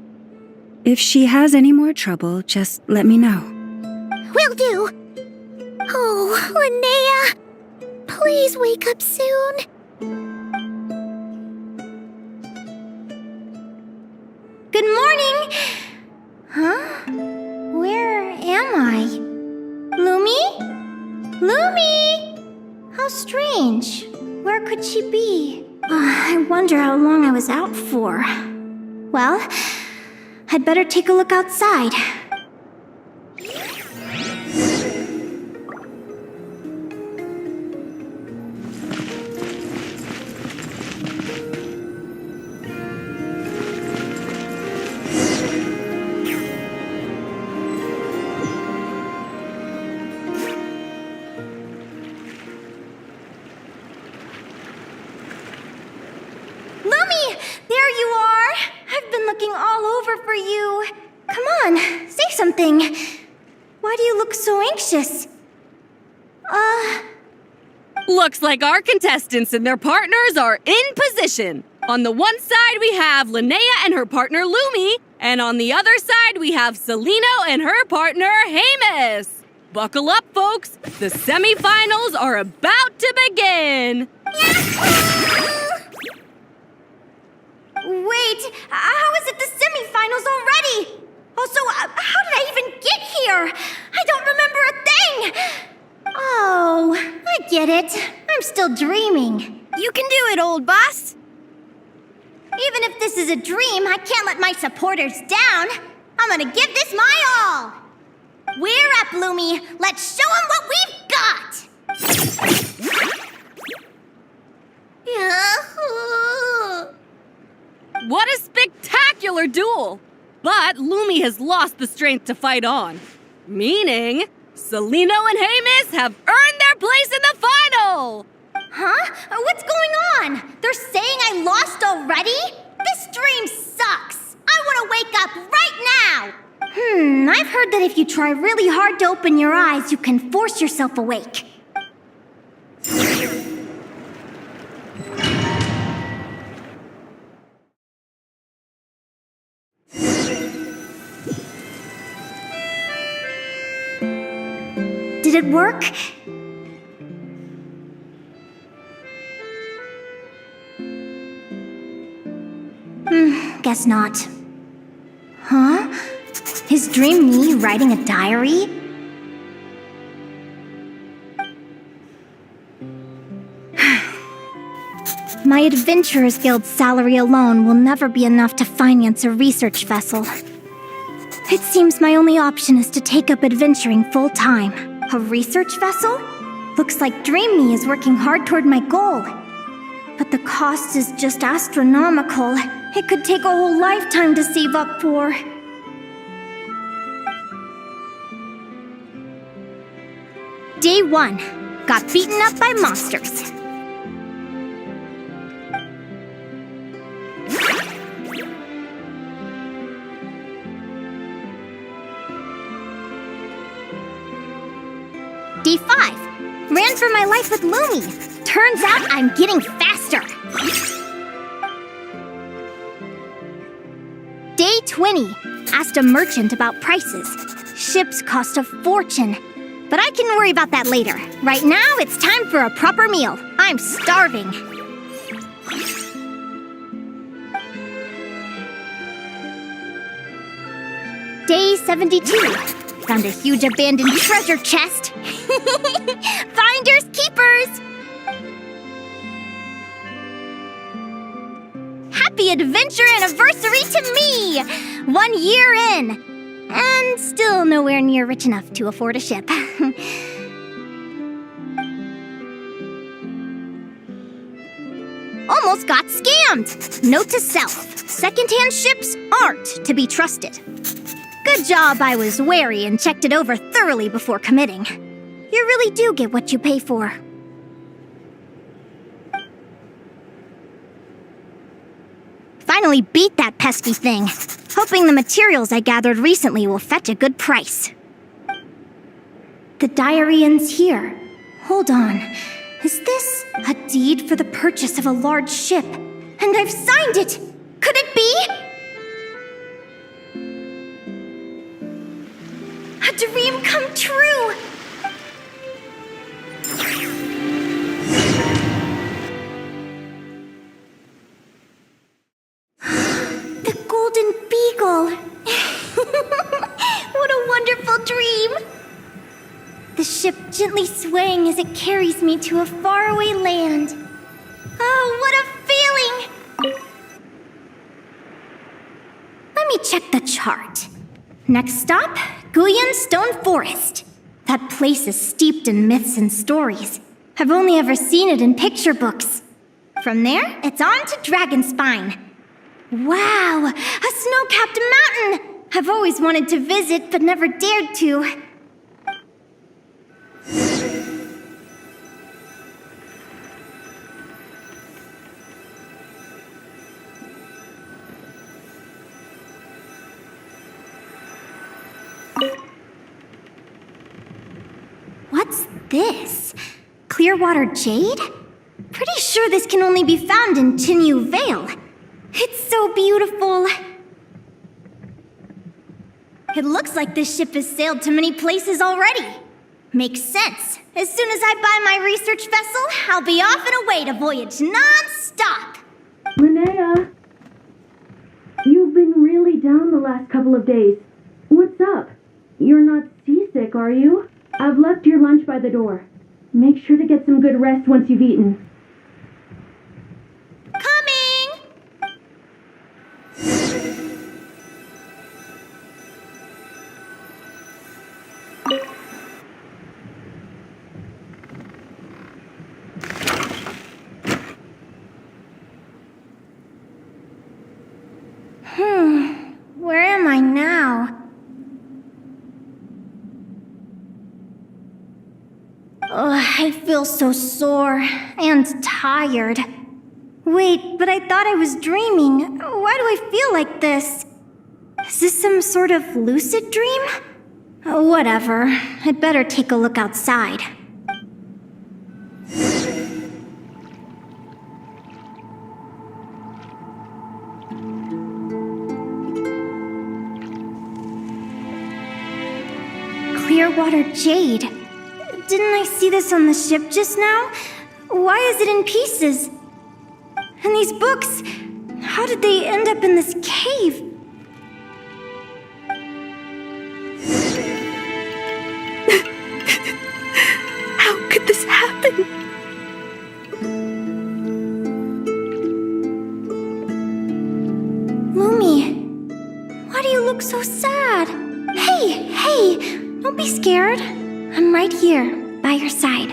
If she has any more trouble, just let me know. Will do. Oh, Linnea. Please wake up soon. Good morning! Huh? Where am I? Lumi? Lumi! How strange. Where could she be? I wonder how long I was out for. Well, I'd better take a look outside. Lumi! There you are! I've been looking all over for you. Come on, say something. Why do you look so anxious? Looks like our contestants and their partners are in position. On the one side, we have Linnea and her partner Lumi, and on the other side, we have Celino and her partner Hemus. Buckle up, folks. The semifinals are about to begin. Wait, how is it the semifinals already? Also, how did I even get here? I don't remember a thing! Oh, get it. I'm still dreaming. You can do it, old boss. Even if this is a dream, I can't let my supporters down. I'm gonna give this my all. We're up, Lumi. Let's show them what we've got. Yahoo! What a spectacular duel! But Lumi has lost the strength to fight on. Meaning, Celino and Hamis have earned their place in the final! Huh? What's going on? They're saying I lost already? This dream sucks. I want to wake up right now. I've heard that if you try really hard to open your eyes, you can force yourself awake. Did it work? Guess not. Huh? Is Dream me writing a diary? My Adventurers Guild salary alone will never be enough to finance a research vessel. It seems my only option is to take up adventuring full-time. A research vessel? Looks like Dream Me is working hard toward my goal. But the cost is just astronomical. It could take a whole lifetime to save up for. Day 1. Got beaten up by monsters. Day 5. Ran for my life with Lumi. Turns out I'm getting faster. Day 20. Asked a merchant about prices. Ships cost a fortune. But I can worry about that later. Right now, it's time for a proper meal. I'm starving. Day 72. Found a huge abandoned treasure chest. Finders keepers! Happy adventure anniversary to me! 1 year in. And still nowhere near rich enough to afford a ship. Almost got scammed! Note to self, secondhand ships aren't to be trusted. Good job I was wary and checked it over thoroughly before committing. You really do get what you pay for. Finally beat that pesky thing, hoping the materials I gathered recently will fetch a good price. The diary ends here. Hold on. Is this a deed for the purchase of a large ship? And I've signed it! Could it be? A dream come true! The Golden Beagle! What a wonderful dream! The ship gently swaying as it carries me to a faraway land. Oh, what a feeling! Let me check the chart. Next stop, Guyan Stone Forest. That place is steeped in myths and stories. I've only ever seen it in picture books. From there, it's on to Dragonspine. Wow, a snow-capped mountain! I've always wanted to visit, but never dared to. What's this? Clearwater jade? Pretty sure this can only be found in Tinyu Vale. It's so beautiful. It looks like this ship has sailed to many places already. Makes sense. As soon as I buy my research vessel, I'll be off and away to voyage non-stop. Linnea! You've been really down the last couple of days. What's up? You're not seasick, are you? I've left your lunch by the door. Make sure to get some good rest once you've eaten. Coming! Where am I now? Ugh, I feel so sore and tired. Wait, but I thought I was dreaming. Why do I feel like this? Is this some sort of lucid dream? Whatever. I'd better take a look outside. Clearwater jade. Didn't I see this on the ship just now? Why is it in pieces? And these books, how did they end up in this cave? How could this happen? Lumi, why do you look so sad? Hey, don't be scared. I'm right here, by your side.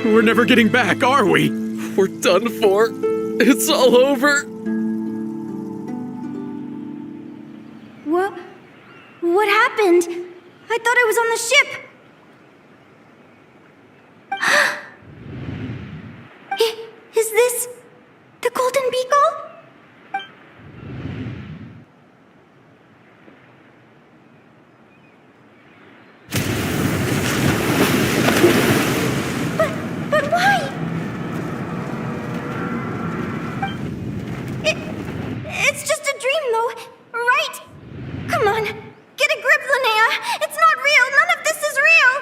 We're never getting back, are we? We're done for. It's all over. What happened? I thought I was on the ship. Is this the Golden Beagle? But why? It's just a dream, though, right? Come on, get a grip, Linnea. It's not real. None of this is real.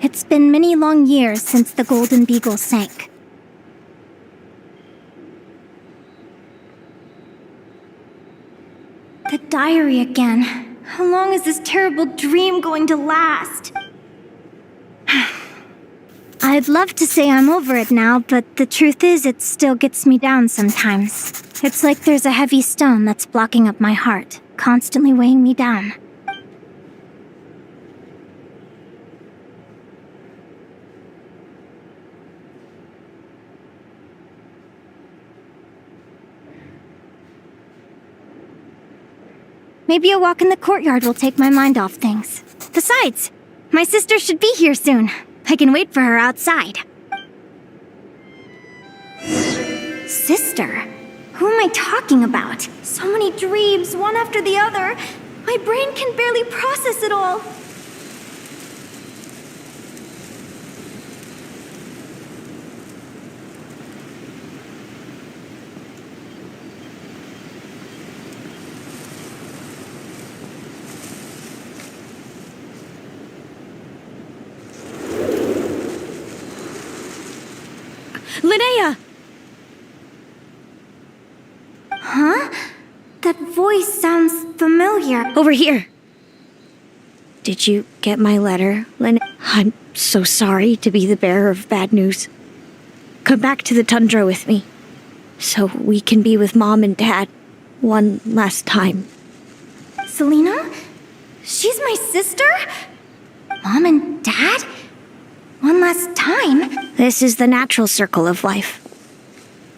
It's been many long years since the Golden Beagle sank. The diary again. How long is this terrible dream going to last? I'd love to say I'm over it now, but the truth is it still gets me down sometimes. It's like there's a heavy stone that's blocking up my heart, constantly weighing me down. Maybe a walk in the courtyard will take my mind off things. Besides, my sister should be here soon. I can wait for her outside. Sister? Who am I talking about? So many dreams, one after the other. My brain can barely process it all. Linnea! Huh? That voice sounds familiar. Over here. Did you get my letter, Lynn? I'm so sorry to be the bearer of bad news. Come back to the tundra with me, so we can be with Mom and Dad one last time. Selena? She's my sister? Mom and Dad? One last time? This is the natural circle of life.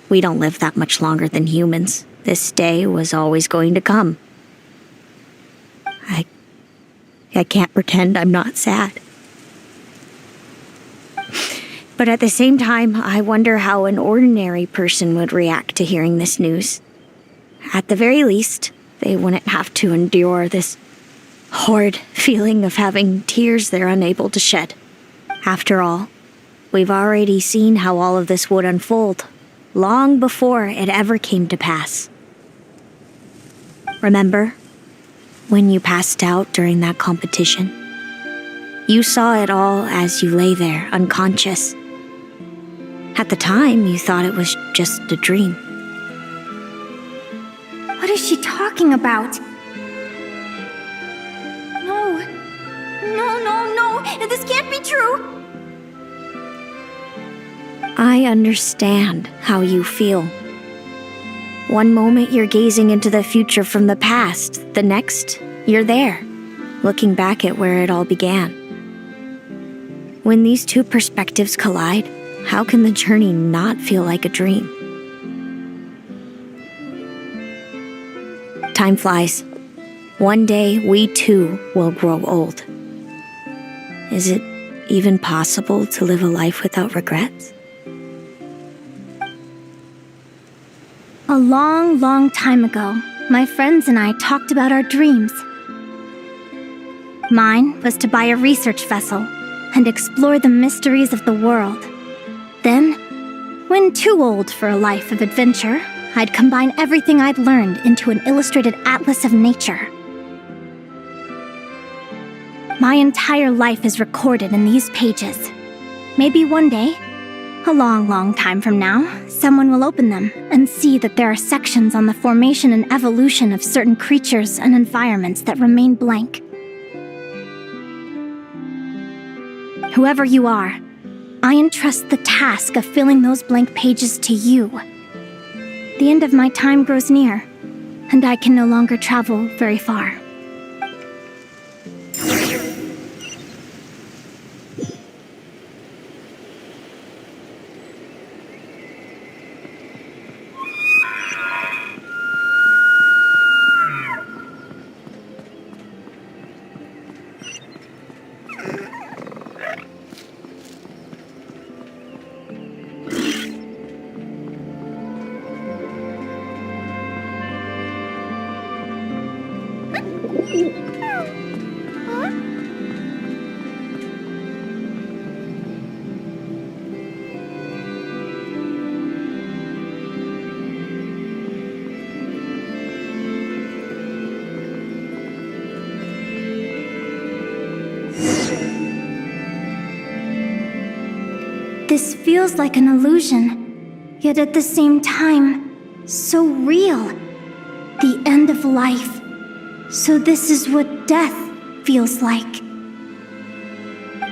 We don't live that much longer than humans. This day was always going to come. I can't pretend I'm not sad. But at the same time, I wonder how an ordinary person would react to hearing this news. At the very least, they wouldn't have to endure this horrid feeling of having tears they're unable to shed. After all, we've already seen how all of this would unfold, long before it ever came to pass. Remember? When you passed out during that competition? You saw it all as you lay there, unconscious. At the time, you thought it was just a dream. What is she talking about? No. This can't be true. I understand how you feel. One moment you're gazing into the future from the past, the next, you're there, looking back at where it all began. When these two perspectives collide, how can the journey not feel like a dream? Time flies. One day, we too will grow old. Is it even possible to live a life without regrets? A long, long time ago, my friends and I talked about our dreams. Mine was to buy a research vessel and explore the mysteries of the world. Then, when too old for a life of adventure, I'd combine everything I'd learned into an illustrated atlas of nature. My entire life is recorded in these pages. Maybe one day, a long, long time from now, someone will open them and see that there are sections on the formation and evolution of certain creatures and environments that remain blank. Whoever you are, I entrust the task of filling those blank pages to you. The end of my time grows near, and I can no longer travel very far. This feels like an illusion, yet at the same time, so real. The end of life. So this is what death feels like.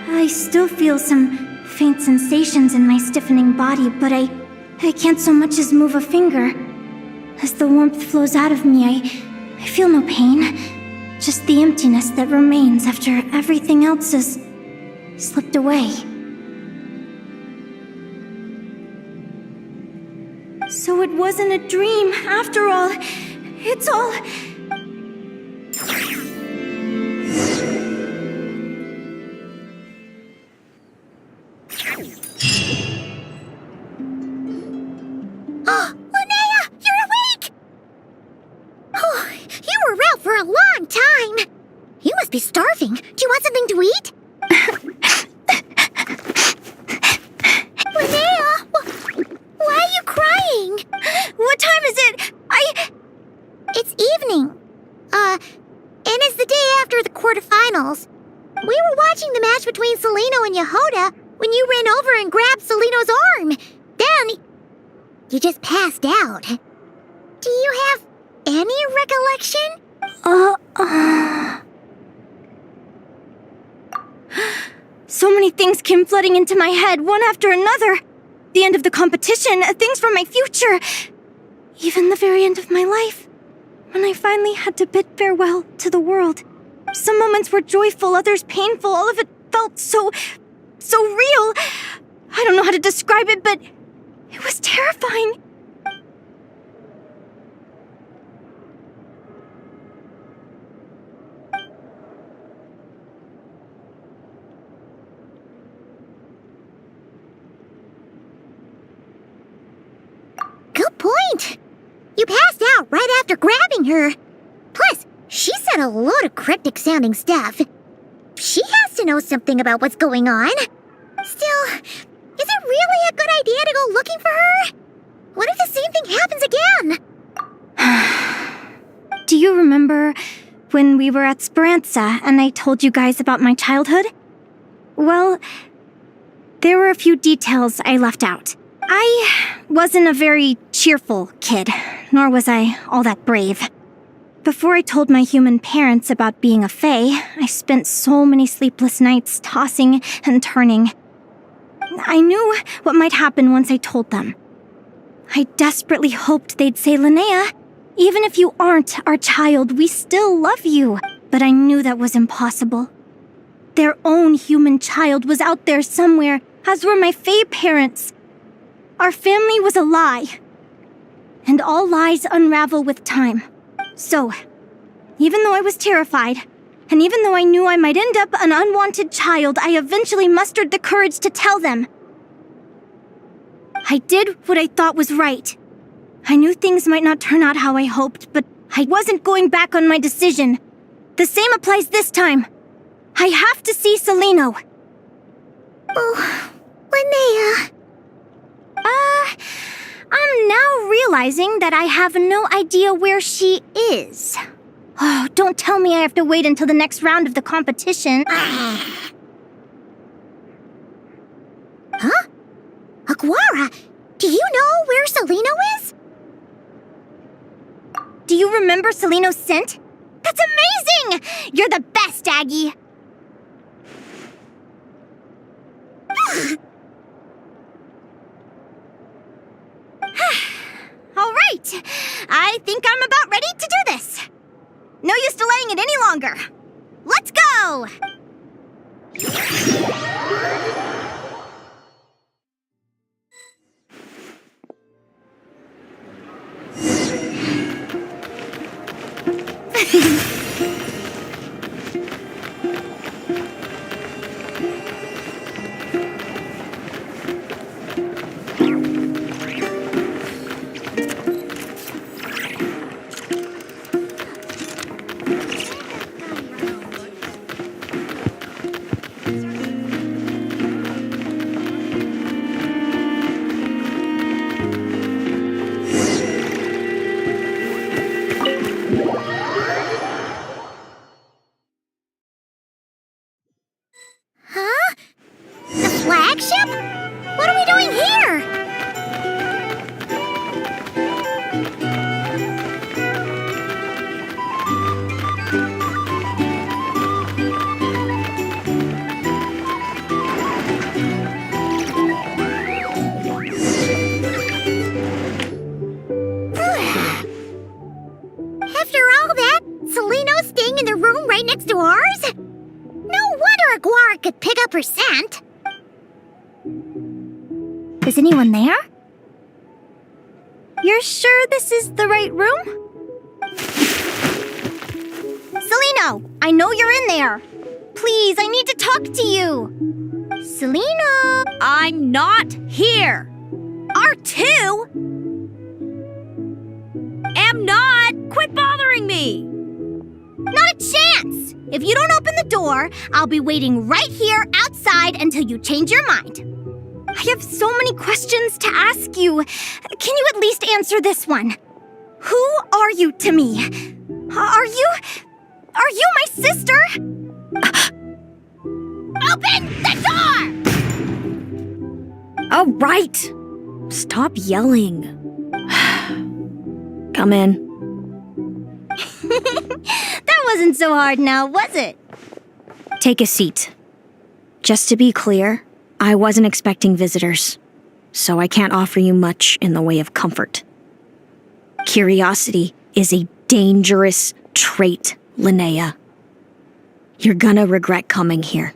I still feel some faint sensations in my stiffening body, but I can't so much as move a finger. As the warmth flows out of me, I feel no pain. Just the emptiness that remains after everything else has slipped away. So it wasn't a dream, after all. It's all... Oh, Linnea, you're awake! Oh, you were out for a long time. You must be starving. Do you want something to eat? Linnea, why are you crying? What time is it? It's evening. And it's the day after the quarterfinals. We were watching the match between Celino and Yehoda when you ran over and grabbed Celino's arm. Then, you just passed out. Do you have any recollection? So many things came flooding into my head, one after another. The end of the competition, things from my future. Even the very end of my life. When I finally had to bid farewell to the world. Some moments were joyful, others painful. All of it felt so real. I don't know how to describe it, but it was terrifying. Good point. You passed out right after grabbing her. Plus, she said a load of cryptic-sounding stuff. She has to know something about what's going on. Still, is it really a good idea to go looking for her? What if the same thing happens again? Do you remember when we were at Speranza and I told you guys about my childhood? Well, there were a few details I left out. I wasn't a very cheerful kid, nor was I all that brave. Before I told my human parents about being a fae, I spent so many sleepless nights tossing and turning. I knew what might happen once I told them. I desperately hoped they'd say, Linnea, even if you aren't our child, we still love you. But I knew that was impossible. Their own human child was out there somewhere, as were my fae parents. Our family was a lie. And all lies unravel with time. So, even though I was terrified, and even though I knew I might end up an unwanted child, I eventually mustered the courage to tell them. I did what I thought was right. I knew things might not turn out how I hoped, but I wasn't going back on my decision. The same applies this time. I have to see Celino. Oh, Linnea. I'm now realizing that I have no idea where she is. Oh, don't tell me I have to wait until the next round of the competition. Huh? Aguara, do you know where Celino is? Do you remember Celino's scent? That's amazing! You're the best, Aggie! All right, I think I'm about ready to do this. No use delaying it any longer. Let's go! Huh? The flagship? What are we doing here? After all that, Celino's staying in the room right next to ours? No wonder Aguara could pick up her scent. Is anyone there? You're sure this is the right room? Celino, I know you're in there. Please, I need to talk to you. Celino! I'm not here. R2? Am not. Quit bothering me. Not a chance! If you don't open the door, I'll be waiting right here outside until you change your mind. I have so many questions to ask you. Can you at least answer this one? Who are you to me? Are you my sister? Open the door! All right. Stop yelling. Come in. That wasn't so hard now, was it? Take a seat. Just to be clear, I wasn't expecting visitors, so I can't offer you much in the way of comfort. Curiosity is a dangerous trait, Linnea. You're gonna regret coming here.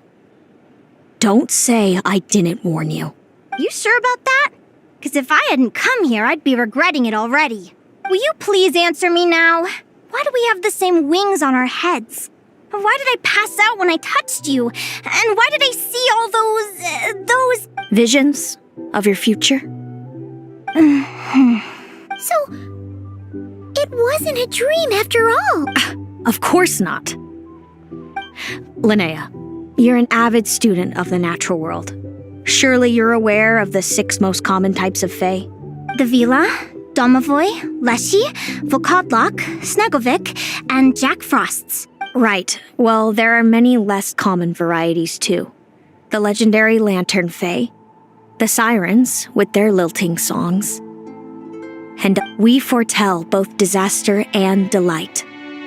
Don't say I didn't warn you. You sure about that? Because if I hadn't come here, I'd be regretting it already. Will you please answer me now? Why do we have the same wings on our heads? Why did I pass out when I touched you? And why did I see all those... Visions of your future? So, it wasn't a dream after all. Of course not. Linnea, you're an avid student of the natural world. Surely you're aware of the 6 most common types of fae? The Vila, Domovoy, Leshy, Volkodlok, Snegovic, and Jack Frosts. Right. Well, there are many less common varieties, too. The legendary Lantern Fae, the Sirens with their lilting songs. And we foretell both disaster and delight,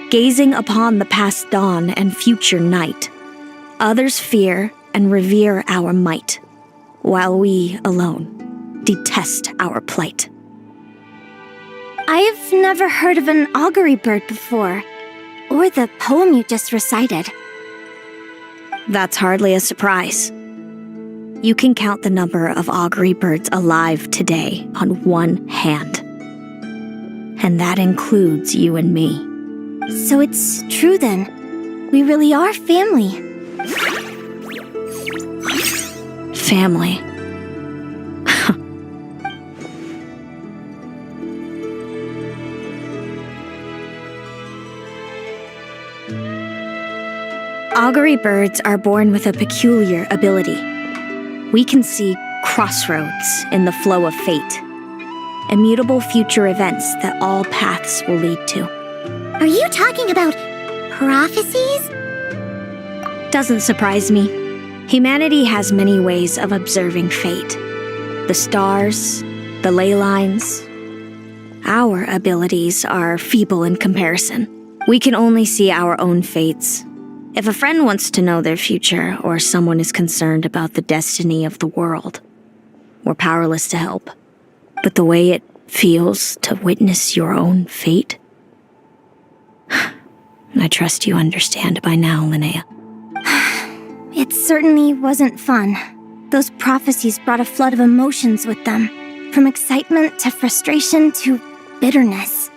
gazing upon the past dawn and future night. Others fear and revere our might, while we alone detest our plight. I've never heard of an augury bird before, or the poem you just recited. That's hardly a surprise. You can count the number of augury birds alive today on one hand. And that includes you and me. So it's true then. We really are family. Family. Augury birds are born with a peculiar ability. We can see crossroads in the flow of fate, immutable future events that all paths will lead to. Are you talking about prophecies? Doesn't surprise me. Humanity has many ways of observing fate. The stars, the ley lines. Our abilities are feeble in comparison. We can only see our own fates. If a friend wants to know their future, or someone is concerned about the destiny of the world, we're powerless to help. But the way it feels to witness your own fate, I trust you understand by now, Linnea. It certainly wasn't fun. Those prophecies brought a flood of emotions with them, from excitement to frustration to bitterness.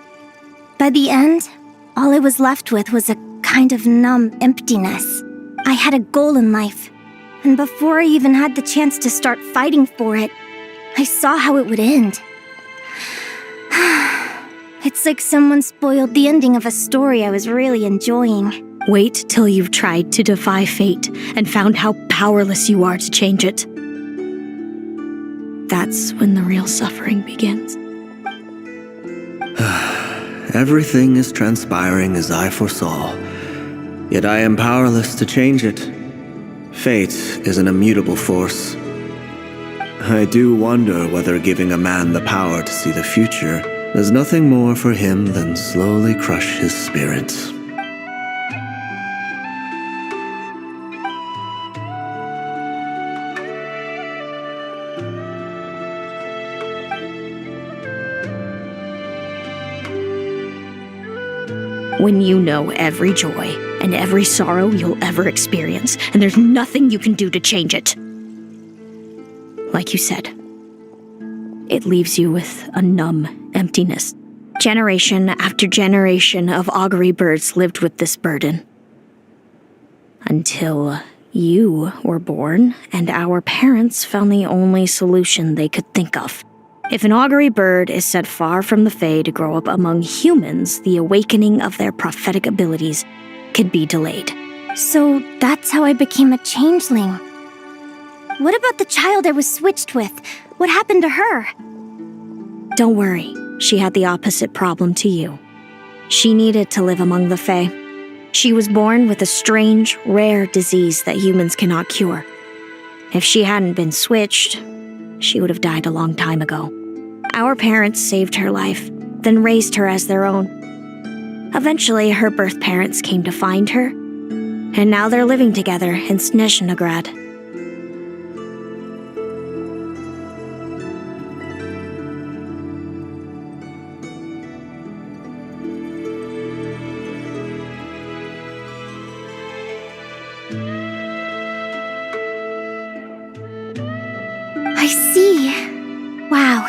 By the end, all I was left with was a kind of numb emptiness. I had a goal in life, and before I even had the chance to start fighting for it, I saw how it would end. It's like someone spoiled the ending of a story I was really enjoying. Wait till you've tried to defy fate and found how powerless you are to change it. That's when the real suffering begins. Everything is transpiring as I foresaw, yet I am powerless to change it. Fate is an immutable force. I do wonder whether giving a man the power to see the future does nothing more for him than slowly crush his spirit. When you know every joy and every sorrow you'll ever experience, and there's nothing you can do to change it. Like you said, it leaves you with a numb emptiness. Generation after generation of augury birds lived with this burden. Until you were born, and our parents found the only solution they could think of. If an augury bird is set far from the Fae to grow up among humans, the awakening of their prophetic abilities can be delayed. So that's how I became a changeling. What about the child I was switched with? What happened to her? Don't worry, she had the opposite problem to you. She needed to live among the Fae. She was born with a strange, rare disease that humans cannot cure. If she hadn't been switched, she would have died a long time ago. Our parents saved her life, then raised her as their own. Eventually, her birth parents came to find her, and now they're living together in Snezhnograd. I see. Wow.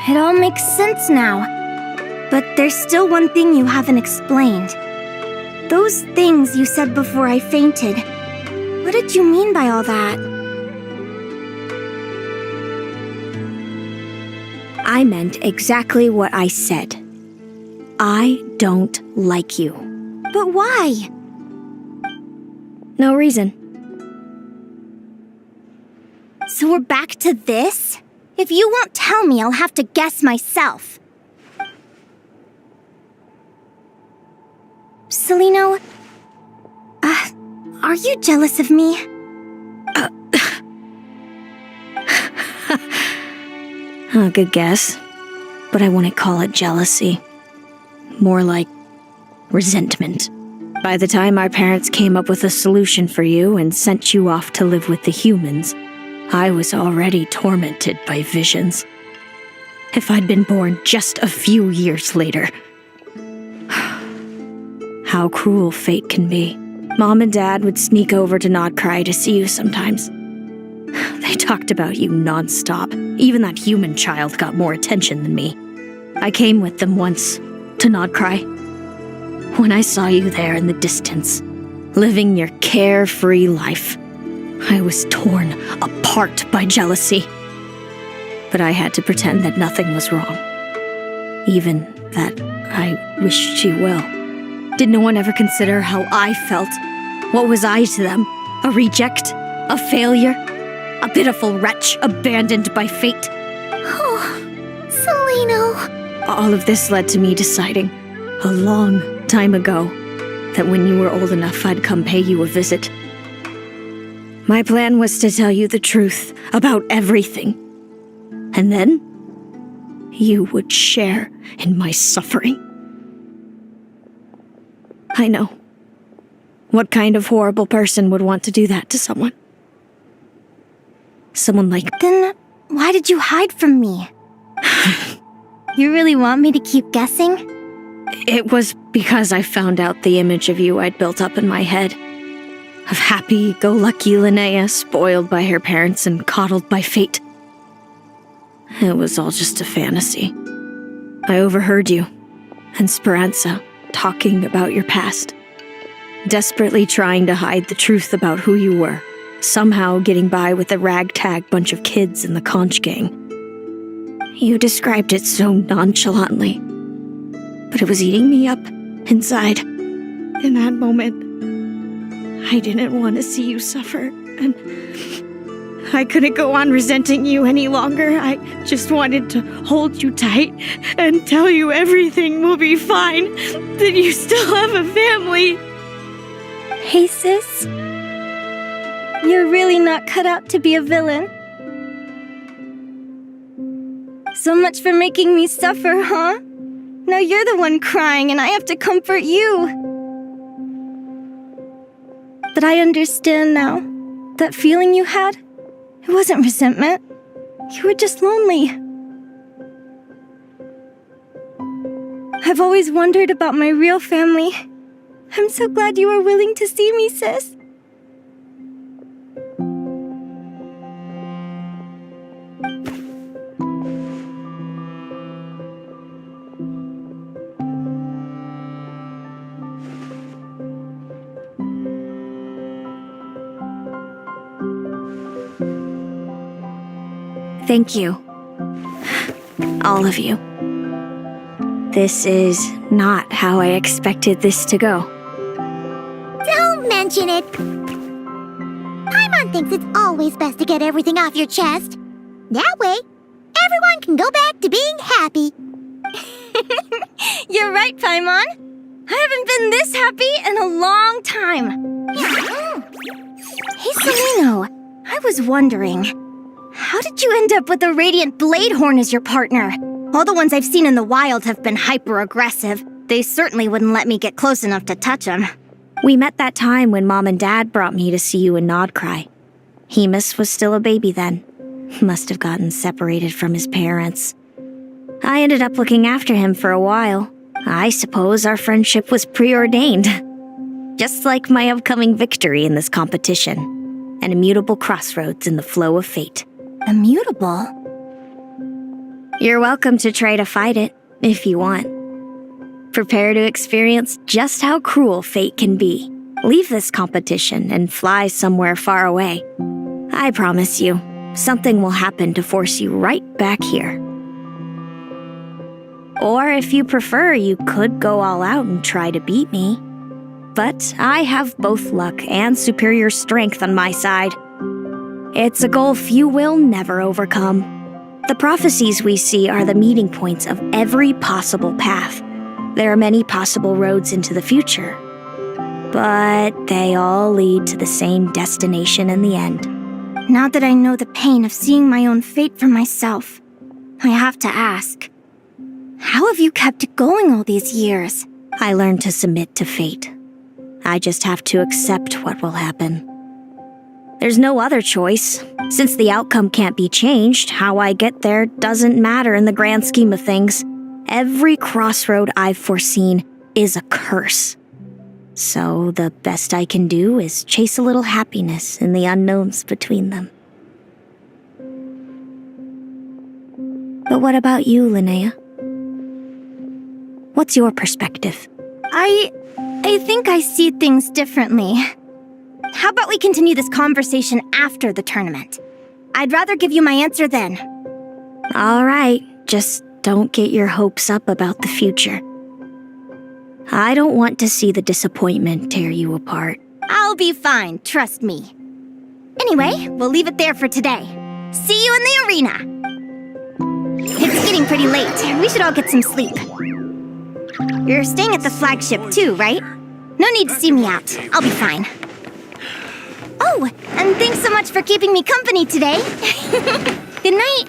It all makes sense now. But there's still one thing you haven't explained. Those things you said before I fainted. What did you mean by all that? I meant exactly what I said. I don't like you. But why? No reason. So we're back to this? If you won't tell me, I'll have to guess myself. Celino, are you jealous of me? Good guess. But I wouldn't call it jealousy. More like resentment. By the time our parents came up with a solution for you and sent you off to live with the humans, I was already tormented by visions. If I'd been born just a few years later. How cruel fate can be. Mom and Dad would sneak over to Nodcry to see you sometimes. They talked about you nonstop. Even that human child got more attention than me. I came with them once to Nodcry. When I saw you there in the distance, living your carefree life, I was torn apart by jealousy. But I had to pretend that nothing was wrong. Even that I wished you well. Did no one ever consider how I felt? What was I to them? A reject? A failure? A pitiful wretch abandoned by fate? Oh, Celino. All of this led to me deciding, a long time ago, that when you were old enough, I'd come pay you a visit. My plan was to tell you the truth about everything. And then, you would share in my suffering. I know. What kind of horrible person would want to do that to someone? Someone like... Then why did you hide from me? You really want me to keep guessing? It was because I found out the image of you I'd built up in my head. Of happy-go-lucky Linnea, spoiled by her parents and coddled by fate. It was all just a fantasy. I overheard you and Speranza talking about your past. Desperately trying to hide the truth about who you were. Somehow getting by with a ragtag bunch of kids in the conch gang. You described it so nonchalantly. But it was eating me up inside. In that moment, I didn't want to see you suffer, and I couldn't go on resenting you any longer. I just wanted to hold you tight and tell you everything will be fine, that you still have a family. Hey, sis. You're really not cut out to be a villain. So much for making me suffer, huh? Now you're the one crying and I have to comfort you. But I understand now. That feeling you had, it wasn't resentment. You were just lonely. I've always wondered about my real family. I'm so glad you were willing to see me, sis. Thank you. All of you. This is not how I expected this to go. Don't mention it. Paimon thinks it's always best to get everything off your chest. That way, everyone can go back to being happy. You're right, Paimon. I haven't been this happy in a long time. Hey, Celino, I was wondering, how did you end up with a Radiant Bladehorn as your partner? All the ones I've seen in the wild have been hyper-aggressive. They certainly wouldn't let me get close enough to touch them. We met that time when Mom and Dad brought me to see you in Nodcry. Hemus was still a baby then. Must have gotten separated from his parents. I ended up looking after him for a while. I suppose our friendship was preordained. Just like my upcoming victory in this competition. An immutable crossroads in the flow of fate. Immutable? You're welcome to try to fight it, if you want. Prepare to experience just how cruel fate can be. Leave this competition and fly somewhere far away. I promise you, something will happen to force you right back here. Or if you prefer, you could go all out and try to beat me. But I have both luck and superior strength on my side. It's a gulf you will never overcome. The prophecies we see are the meeting points of every possible path. There are many possible roads into the future, but they all lead to the same destination in the end. Now that I know the pain of seeing my own fate for myself, I have to ask, how have you kept it going all these years? I learned to submit to fate. I just have to accept what will happen. There's no other choice. Since the outcome can't be changed, how I get there doesn't matter in the grand scheme of things. Every crossroad I've foreseen is a curse. So the best I can do is chase a little happiness in the unknowns between them. But what about you, Linnea? What's your perspective? I think I see things differently. How about we continue this conversation after the tournament? I'd rather give you my answer then. All right, just don't get your hopes up about the future. I don't want to see the disappointment tear you apart. I'll be fine, trust me. Anyway, we'll leave it there for today. See you in the arena! It's getting pretty late. We should all get some sleep. You're staying at the flagship too, right? No need to see me out. I'll be fine. Oh, and thanks so much for keeping me company today. Good night.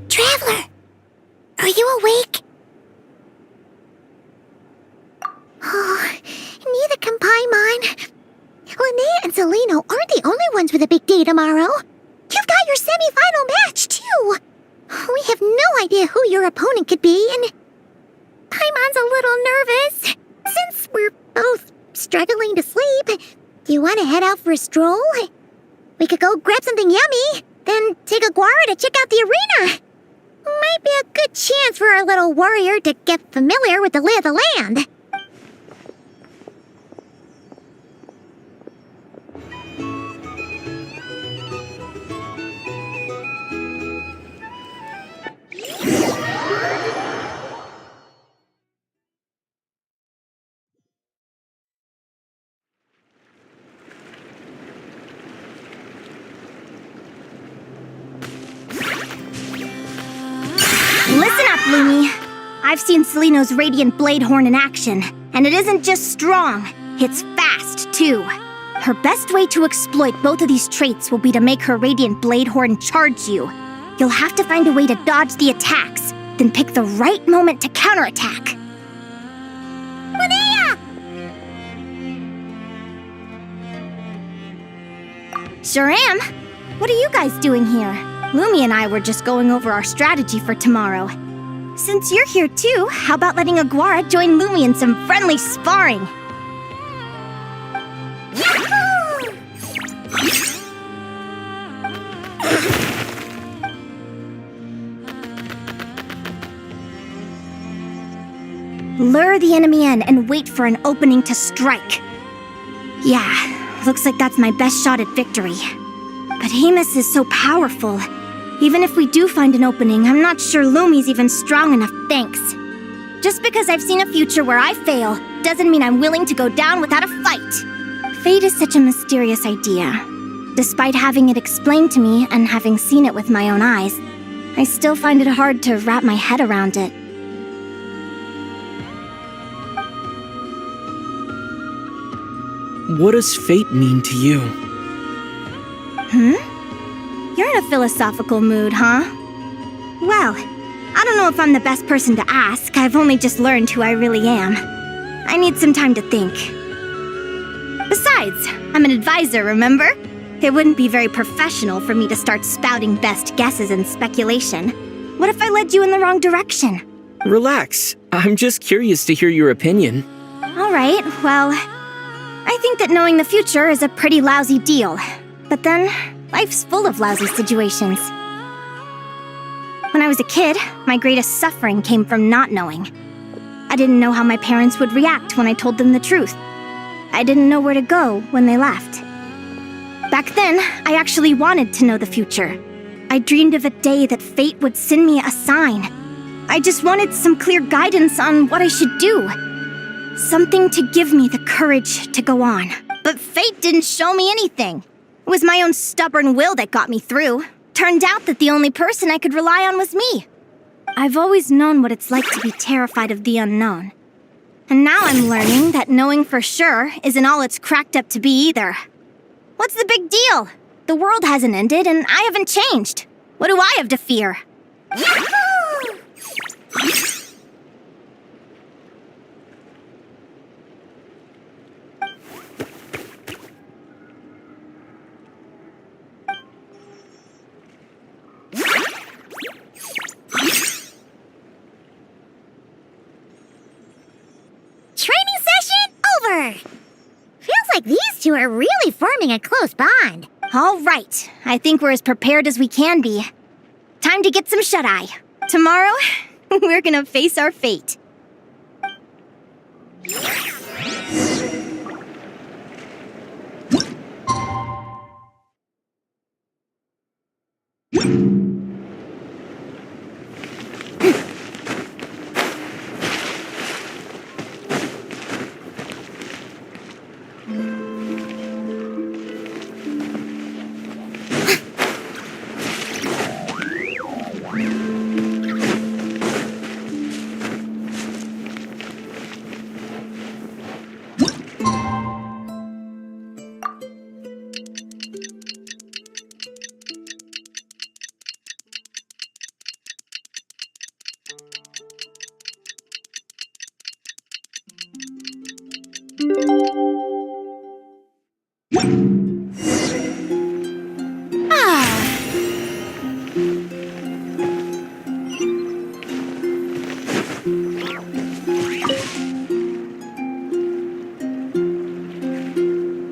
Traveler, are you awake? Oh, neither can Paimon. Linnea and Celino aren't the only ones with a big day tomorrow. You've got your semi-final match, too. We have no idea who your opponent could be, and Paimon's a little nervous. Since we're both struggling to sleep, do you want to head out for a stroll? We could go grab something yummy, then take a guara to check out the arena. Might be a good chance for our little warrior to get familiar with the lay of the land. Listen up, Lumi. I've seen Celino's Radiant Blade Horn in action, and it isn't just strong, it's fast, too. Her best way to exploit both of these traits will be to make her Radiant Blade Horn charge you. You'll have to find a way to dodge the attacks, then pick the right moment to counterattack. Linnea! Sure am. What are you guys doing here? Lumi and I were just going over our strategy for tomorrow. Since you're here too, how about letting Aguara join Lumi in some friendly sparring? Yahoo! Lure the enemy in and wait for an opening to strike. Yeah, looks like that's my best shot at victory. But Hemus is so powerful. Even if we do find an opening, I'm not sure Lumi's even strong enough, thanks. Just because I've seen a future where I fail, doesn't mean I'm willing to go down without a fight. Fate is such a mysterious idea. Despite having it explained to me and having seen it with my own eyes, I still find it hard to wrap my head around it. What does fate mean to you? You're in a philosophical mood, huh? Well, I don't know if I'm the best person to ask. I've only just learned who I really am. I need some time to think. Besides, I'm an advisor, remember? It wouldn't be very professional for me to start spouting best guesses and speculation. What if I led you in the wrong direction? Relax. I'm just curious to hear your opinion. All right, well, I think that knowing the future is a pretty lousy deal. But then, life's full of lousy situations. When I was a kid, my greatest suffering came from not knowing. I didn't know how my parents would react when I told them the truth. I didn't know where to go when they left. Back then, I actually wanted to know the future. I dreamed of a day that fate would send me a sign. I just wanted some clear guidance on what I should do. Something to give me the courage to go on. But fate didn't show me anything. It was my own stubborn will that got me through. Turned out that the only person I could rely on was me. I've always known what it's like to be terrified of the unknown. And now I'm learning that knowing for sure isn't all it's cracked up to be either. What's the big deal? The world hasn't ended and I haven't changed. What do I have to fear? Training session over! Feels like these two are really forming a close bond. All right, I think we're as prepared as we can be. Time to get some shut-eye. Tomorrow, we're gonna face our fate.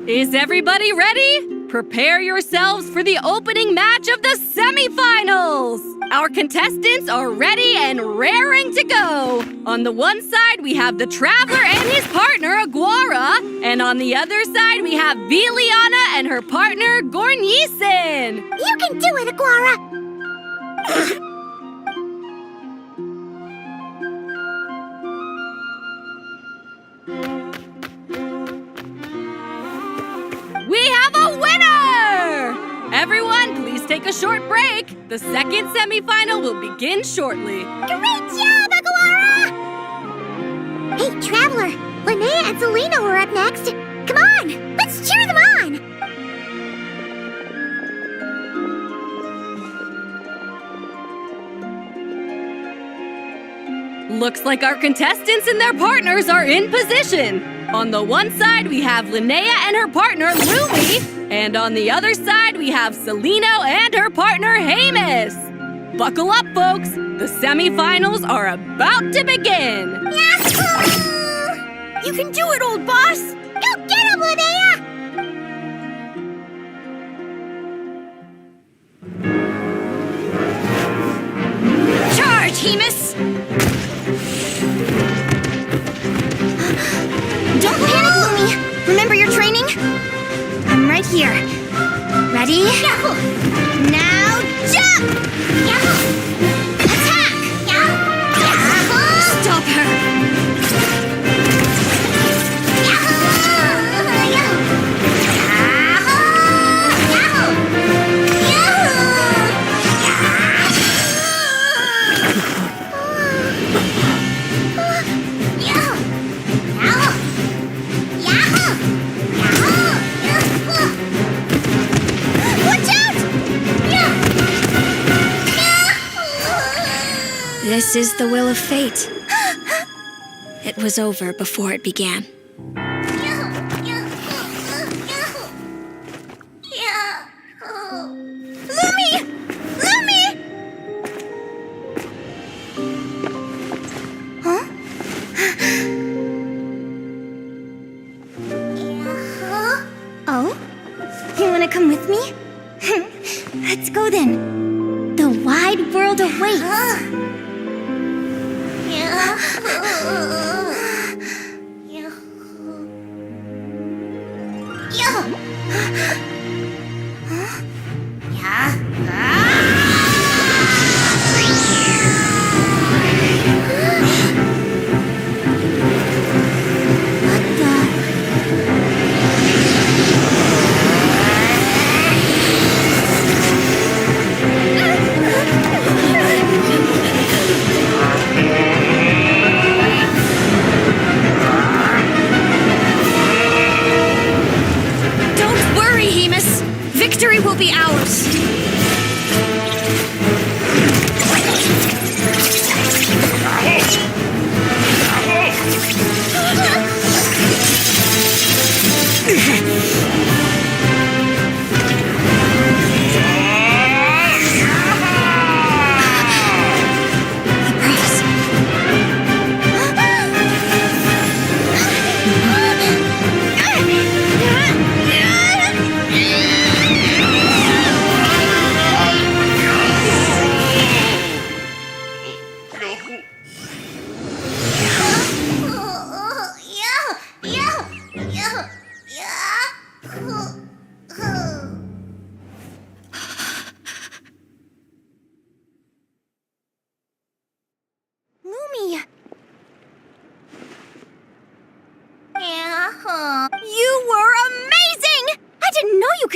Is everybody ready? Prepare yourselves for the opening match of the semifinals! Our contestants are ready and raring to go! On the one side, we have the Traveler and his partner, Aguara. And on the other side, we have Viliana and her partner, Gornisen. You can do it, Aguara! We have a winner! Everyone, please take a short break. The second semifinal will begin shortly. Great job, Aguara! Hey, Traveler, Linnea and Selena are up next. Come on, let's cheer them on! Looks like our contestants and their partners are in position. On the one side, we have Linnea and her partner, Lumi. And on the other side, we have Celino and her partner, Hamus. Buckle up, folks. The semifinals are about to begin. Yahoo! You can do it, old boss! Go get him, Linnea! Charge, Hamus! Don't panic, Lumi! Remember your training? I'm right here. Ready? Yahoo! Now jump! Yahoo! Attack! Yahoo! Stop her! Yahoo! Yahoo! Yahoo! This is the will of fate. It was over before it began. Lumi! Lumi! Huh? Oh? You wanna come with me? Let's go then. The wide world awaits.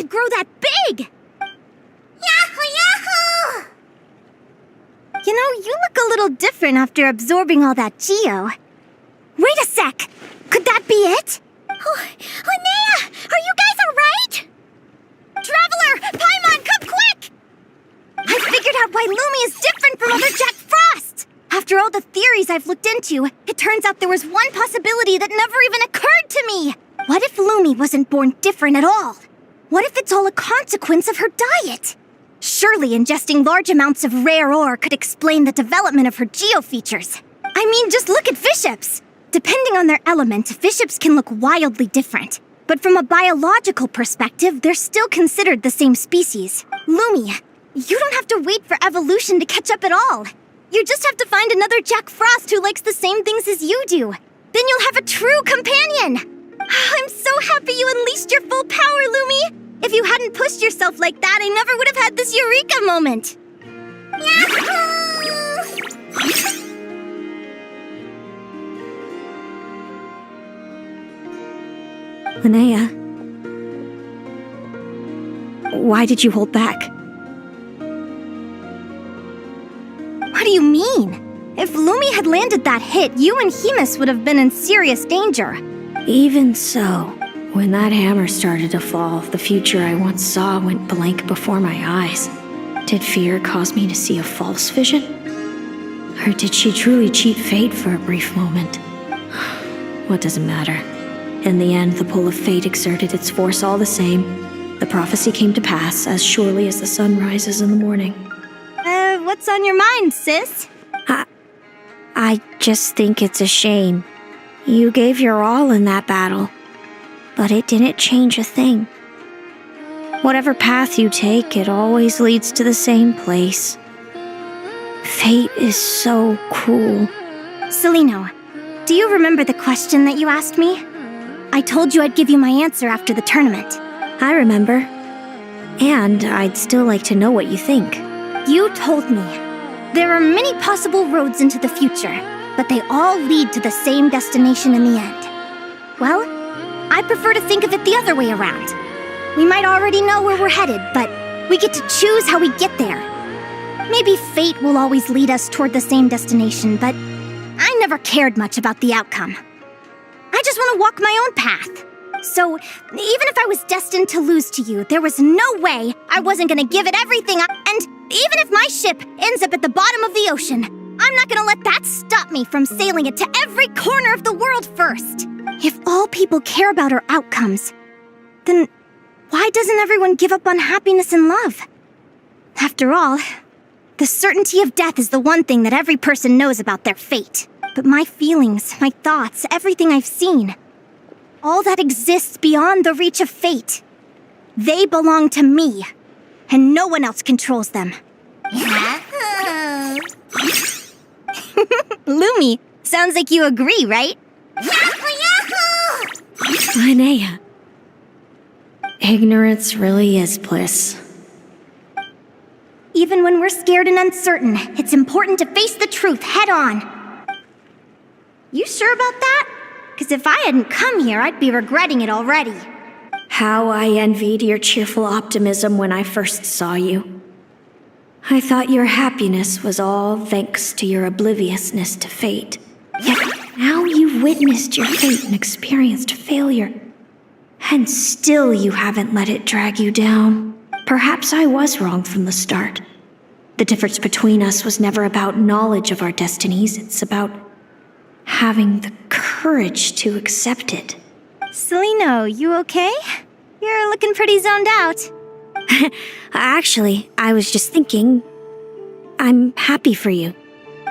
could grow that big! Yahoo, yahoo! You know, you look a little different after absorbing all that geo. Wait a sec! Could that be it? Linnea, are you guys alright? Traveler! Paimon, come quick! I figured out why Lumi is different from other Jack Frosts! After all the theories I've looked into, it turns out there was one possibility that never even occurred to me! What if Lumi wasn't born different at all? What if it's all a consequence of her diet? Surely ingesting large amounts of rare ore could explain the development of her geofeatures. I mean, just look at fiships! Depending on their element, fiships can look wildly different. But from a biological perspective, they're still considered the same species. Lumi, you don't have to wait for evolution to catch up at all. You just have to find another Jack Frost who likes the same things as you do. Then you'll have a true companion! I'm so happy you unleashed your full power, Lumi! If you hadn't pushed yourself like that, I never would have had this eureka moment! Yahoo! Linnea, why did you hold back? What do you mean? If Lumi had landed that hit, you and Hemus would have been in serious danger. Even so, when that hammer started to fall, the future I once saw went blank before my eyes. Did fear cause me to see a false vision? Or did she truly cheat fate for a brief moment? What does it matter? In the end, the pull of fate exerted its force all the same. The prophecy came to pass as surely as the sun rises in the morning. What's on your mind, sis? I just think it's a shame. You gave your all in that battle, but it didn't change a thing. Whatever path you take, it always leads to the same place. Fate is so cruel. Celino, do you remember the question that you asked me? I told you I'd give you my answer after the tournament. I remember. And I'd still like to know what you think. You told me. There are many possible roads into the future, but they all lead to the same destination in the end. Well, I prefer to think of it the other way around. We might already know where we're headed, but we get to choose how we get there. Maybe fate will always lead us toward the same destination, but I never cared much about the outcome. I just want to walk my own path. So, even if I was destined to lose to you, there was no way I wasn't going to give it everything and even if my ship ends up at the bottom of the ocean, I'm not going to let that stop me from sailing it to every corner of the world first. If all people care about are outcomes, then why doesn't everyone give up on happiness and love? After all, the certainty of death is the one thing that every person knows about their fate. But my feelings, my thoughts, everything I've seen, all that exists beyond the reach of fate, they belong to me, and no one else controls them. Yahoo! Lumi, sounds like you agree, right? Yahoo, yahoo! Linnea, ignorance really is bliss. Even when we're scared and uncertain, it's important to face the truth head on. You sure about that? Because if I hadn't come here, I'd be regretting it already. How I envied your cheerful optimism when I first saw you. I thought your happiness was all thanks to your obliviousness to fate. Yet now you've witnessed your fate and experienced failure. And still you haven't let it drag you down. Perhaps I was wrong from the start. The difference between us was never about knowledge of our destinies, it's about having the courage to accept it. Celino, you okay? You're looking pretty zoned out. Actually, I was just thinking, I'm happy for you.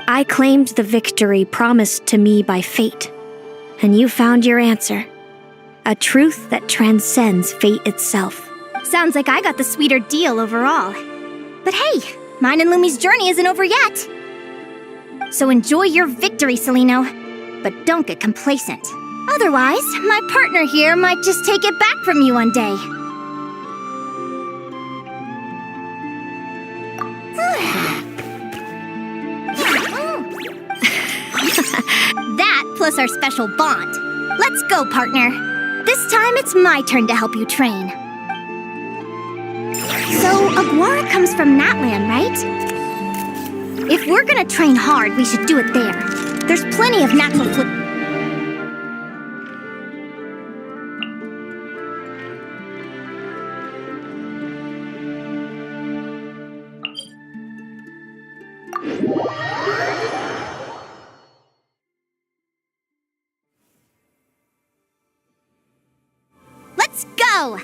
I claimed the victory promised to me by fate, and you found your answer. A truth that transcends fate itself. Sounds like I got the sweeter deal overall. But hey, mine and Lumi's journey isn't over yet. So enjoy your victory, Celino. But don't get complacent. Otherwise, my partner here might just take it back from you one day. That plus our special bond. Let's go, partner. This time it's my turn to help you train. Aguara comes from Natland, right? If we're gonna train hard, we should do it there. There's plenty of natural Let's go!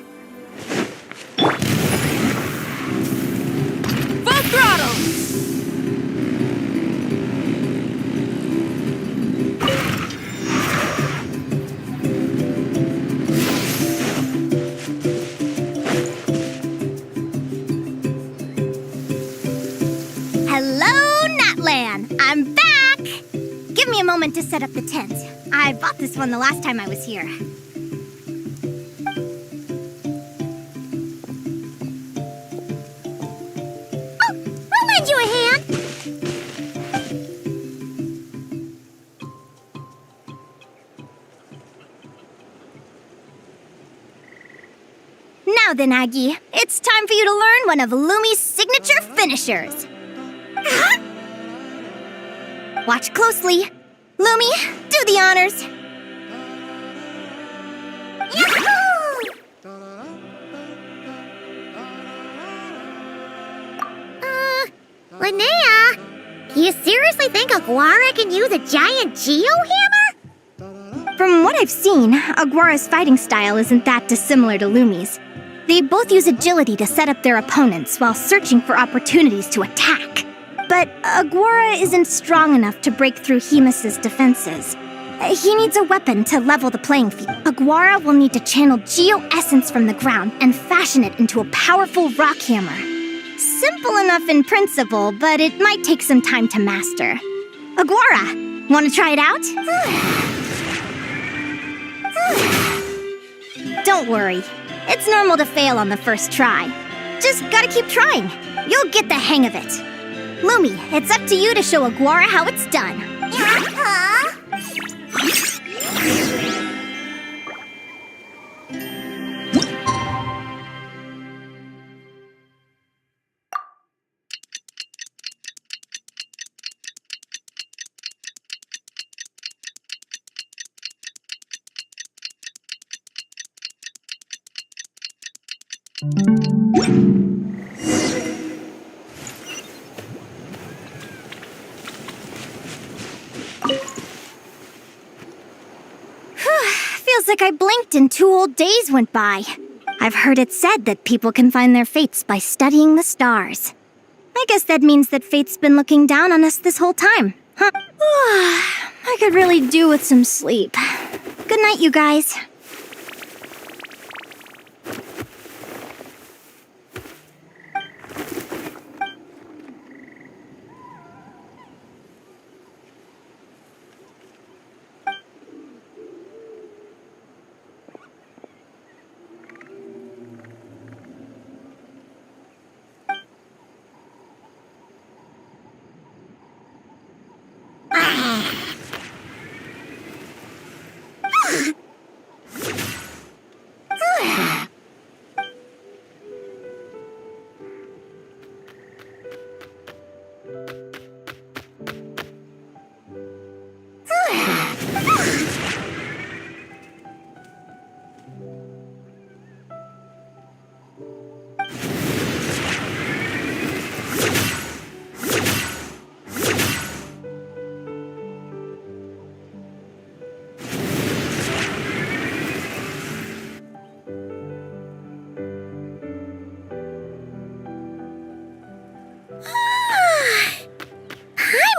Full throttle! Hello, Natlan! I'm back! Give me a moment to set up the tent. I bought this one the last time I was here. I'll lend you a hand. Now then, Aggie, it's time for you to learn one of Lumi's signature finishers. Watch closely. Lumi, do the honors. Linnea, you seriously think Aguara can use a giant geohammer? From what I've seen, Aguara's fighting style isn't that dissimilar to Lumi's. They both use agility to set up their opponents while searching for opportunities to attack. But Aguara isn't strong enough to break through Hemus's defenses. He needs a weapon to level the playing field. Aguara will need to channel Geo-Essence from the ground and fashion it into a powerful rock hammer. Simple enough in principle, but it might take some time to master. Aguara, want to try it out? Don't worry. It's normal to fail on the first try. Just gotta keep trying. You'll get the hang of it. Lumi, it's up to you to show Aguara how it's done. Feels like I blinked and 2 whole days went by. I've heard it said that people can find their fates by studying the stars. I guess that means that fate's been looking down on us this whole time, huh? I could really do with some sleep. Good night, you guys.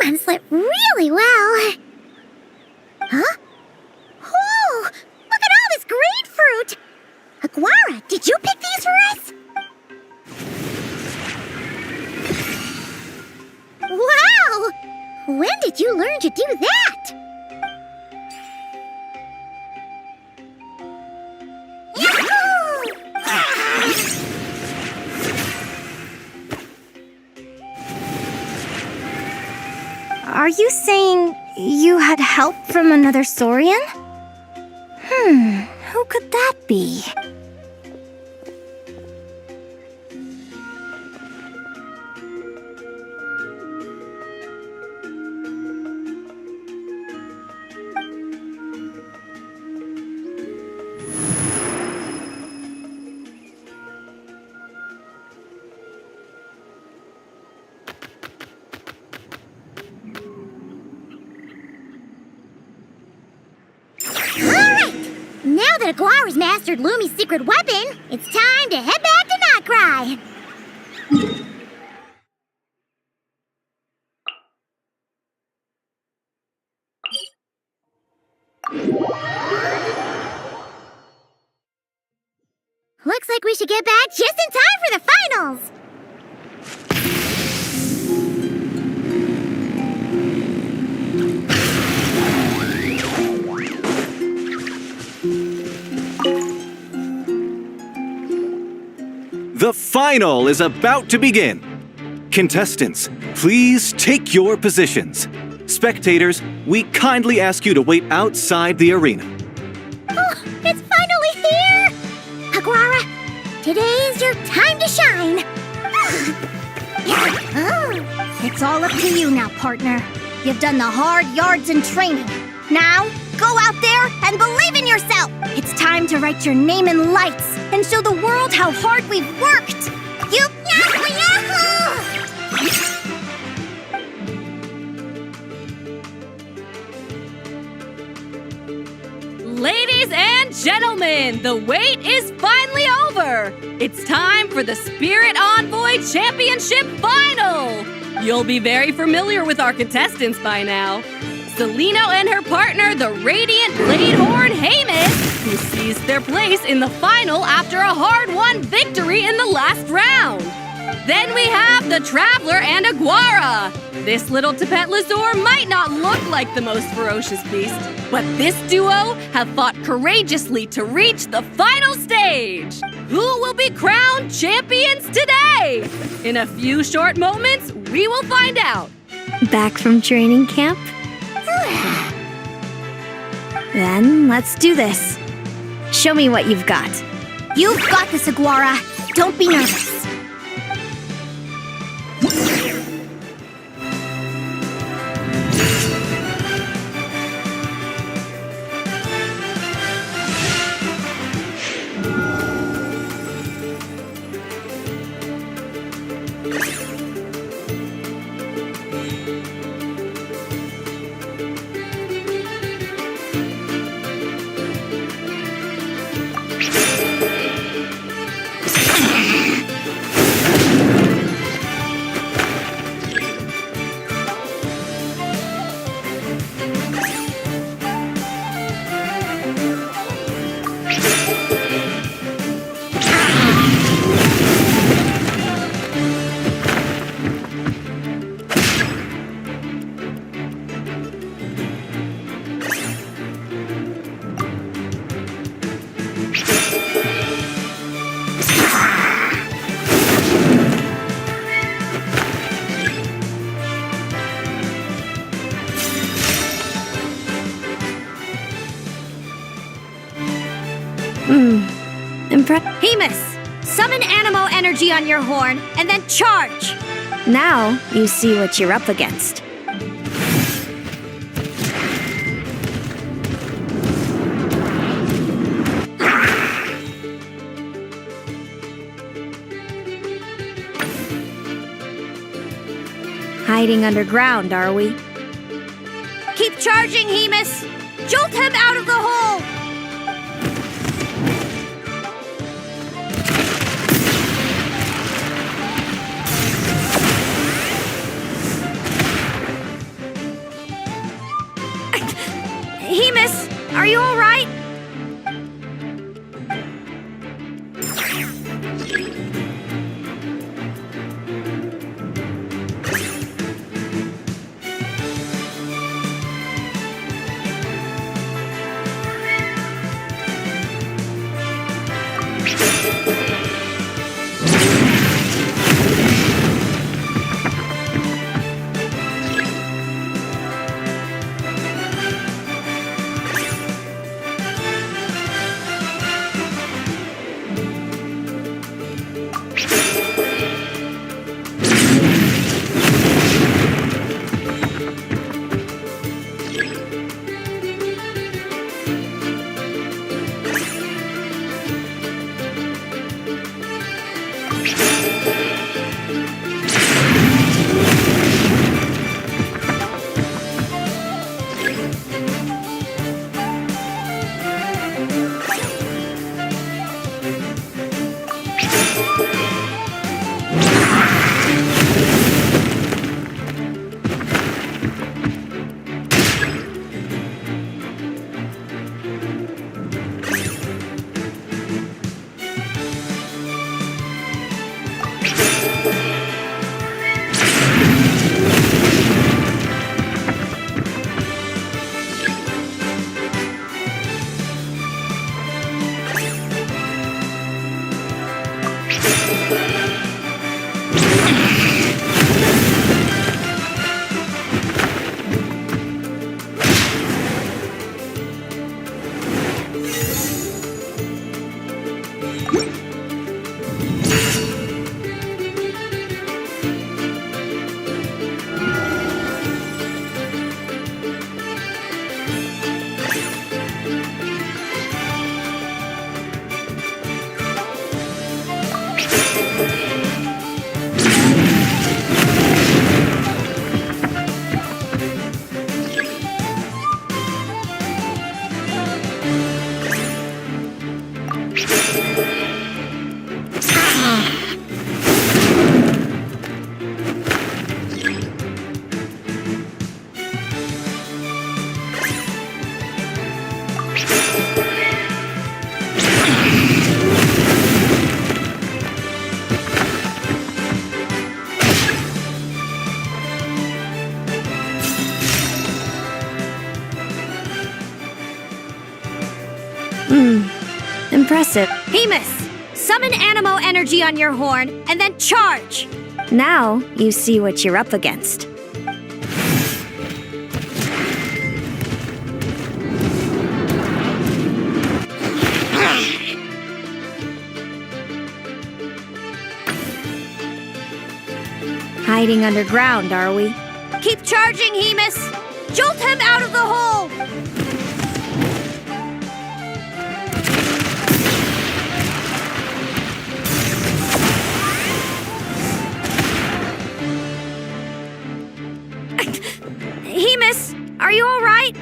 Paimon slept really well. Huh? Oh, look at all this grapefruit! Aguara, did you pick these for us? Wow! When did you learn to do that? Are you saying you had help from another Saurian? Who could that be? Right! Now that Aguara's mastered Lumi's secret weapon, it's time to head back to Nightcry. Looks like we should get back just in time for the finals! The final is about to begin. Contestants, please take your positions. Spectators, we kindly ask you to wait outside the arena. Oh, it's finally here! Aguara, today's your time to shine! It's all up to you now, partner. You've done the hard yards in training. Now, go out there and believe in yourself! It's time to write your name in lights and show the world how hard we've worked! Yahoo! Ladies and gentlemen, the wait is finally over! It's time for the Spirit Envoy Championship Final! You'll be very familiar with our contestants by now. Celino and her partner, the Radiant Bladehorn Hamus, who seized their place in the final after a hard-won victory in the last round. Then we have the Traveler and Aguara. This little Tapetlasaur might not look like the most ferocious beast, but this duo have fought courageously to reach the final stage. Who will be crowned champions today? In a few short moments, we will find out. Back from training camp? Then let's do this. Show me what you've got. You've got this, Aguara. Don't be nervous. Hamus, summon Animo energy on your horn and then charge! Now you see what you're up against. Hiding underground, are we? Keep charging, Hamus! Jolt him out of the hole! Hamus, are you all right? Impressive. Hemus, summon Animo energy on your horn, and then charge! Now you see what you're up against. Hiding underground, are we? Keep charging, Hemus! Jolt him out of the hole! Hemus, are you all right?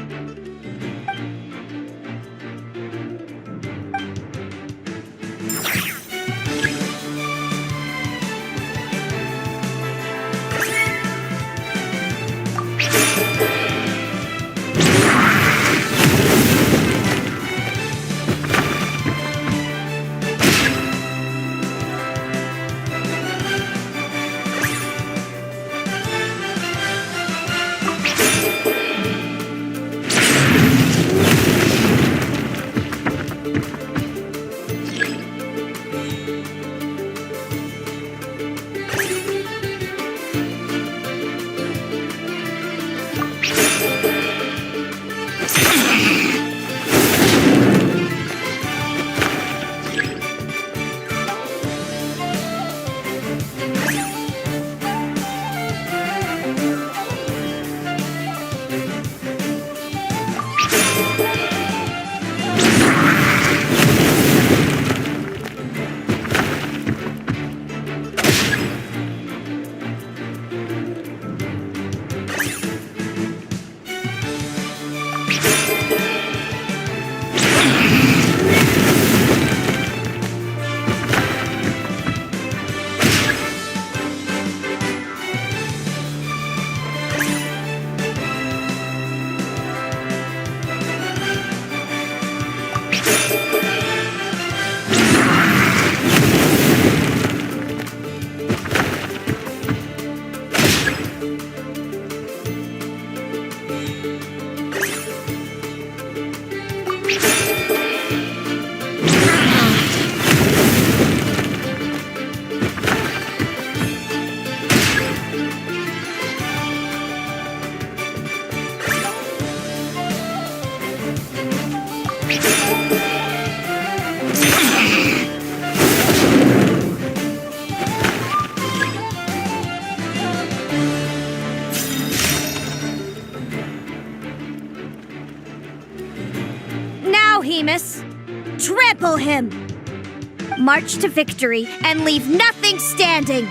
Hemus. Trample him! March to victory and leave nothing standing!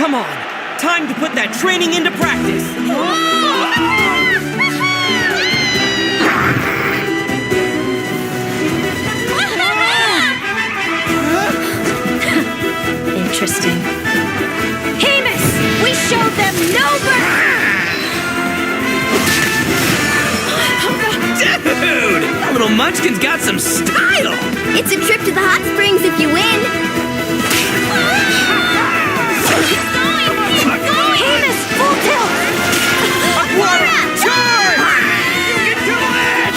Come on! Time to put that training into practice! Interesting. Hemus! We showed them no Dude! That little munchkin's got some style! It's a trip to the hot springs if you win. Hemus, full tilt! Aquara, charge! You can do it!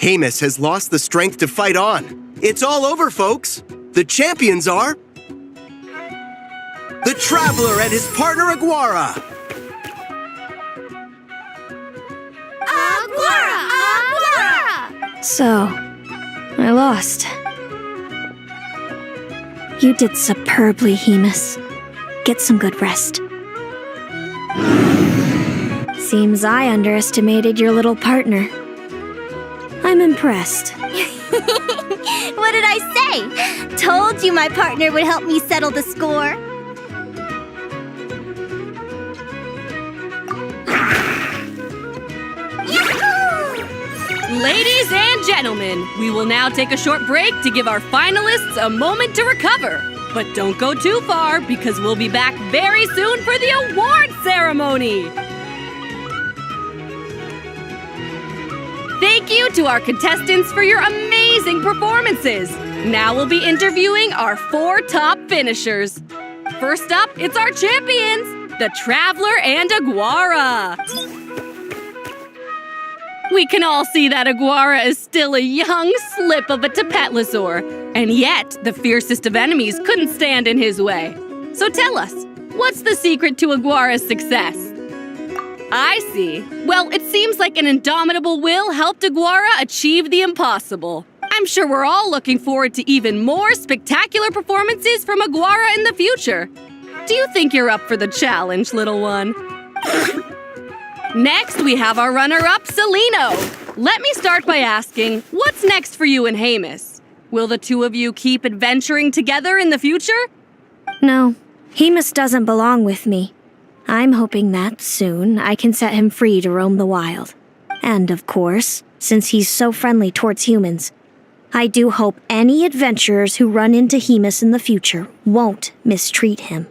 Hamus has lost the strength to fight on. It's all over, folks. The champions are... the Traveler and his partner Aguara. So, I lost. You did superbly, Hamus. Get some good rest. Seems I underestimated your little partner. I'm impressed. What did I say? Told you my partner would help me settle the score. Ladies and gentlemen, we will now take a short break to give our finalists a moment to recover. But don't go too far, because we'll be back very soon for the award ceremony. Thank you to our contestants for your amazing performances. Now we'll be interviewing our 4 top finishers. First up, it's our champions, the Traveler and Aguara. We can all see that Aguara is still a young slip of a Tapetlosaur, and yet the fiercest of enemies couldn't stand in his way. So tell us, what's the secret to Aguara's success? I see. Well, it seems like an indomitable will helped Aguara achieve the impossible. I'm sure we're all looking forward to even more spectacular performances from Aguara in the future. Do you think you're up for the challenge, little one? Next, we have our runner-up, Celino. Let me start by asking, what's next for you and Hamus? Will the two of you keep adventuring together in the future? No, Hamus doesn't belong with me. I'm hoping that, soon, I can set him free to roam the wild. And, of course, since he's so friendly towards humans, I do hope any adventurers who run into Hamus in the future won't mistreat him.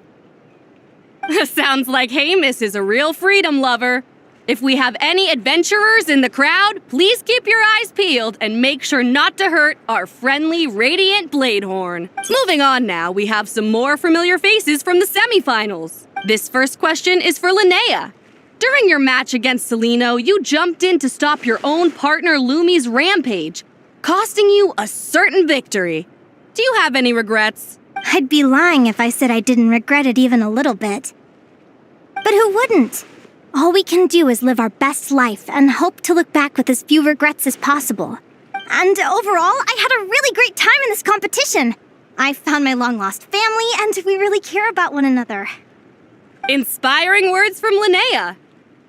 Sounds like Hamus is a real freedom lover. If we have any adventurers in the crowd, please keep your eyes peeled and make sure not to hurt our friendly, radiant Bladehorn. Moving on now, we have some more familiar faces from the semifinals. This first question is for Linnea. During your match against Celino, you jumped in to stop your own partner Lumi's rampage, costing you a certain victory. Do you have any regrets? I'd be lying if I said I didn't regret it even a little bit. But who wouldn't? All we can do is live our best life and hope to look back with as few regrets as possible. And overall, I had a really great time in this competition. I found my long-lost family, and we really care about one another. Inspiring words from Linnea.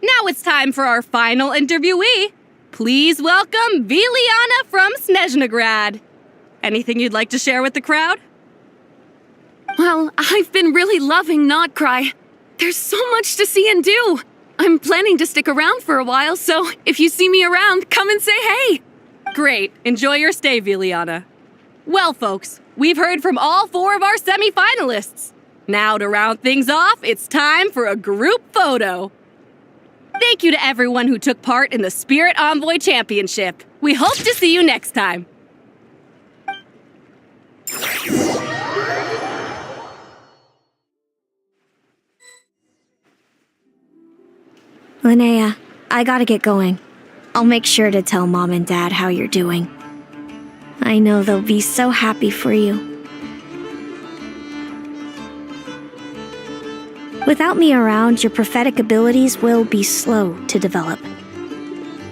Now it's time for our final interviewee. Please welcome Viliana from Snezhnegrad. Anything you'd like to share with the crowd? Well, I've been really loving Not Cry. There's so much to see and do. I'm planning to stick around for a while, so if you see me around, come and say hey. Great. Enjoy your stay, Viliana. Well, folks, we've heard from all 4 of our semi-finalists. Now, to round things off, it's time for a group photo. Thank you to everyone who took part in the Spirit Envoy Championship. We hope to see you next time. Linnea, I gotta get going. I'll make sure to tell Mom and Dad how you're doing. I know they'll be so happy for you. Without me around, your prophetic abilities will be slow to develop.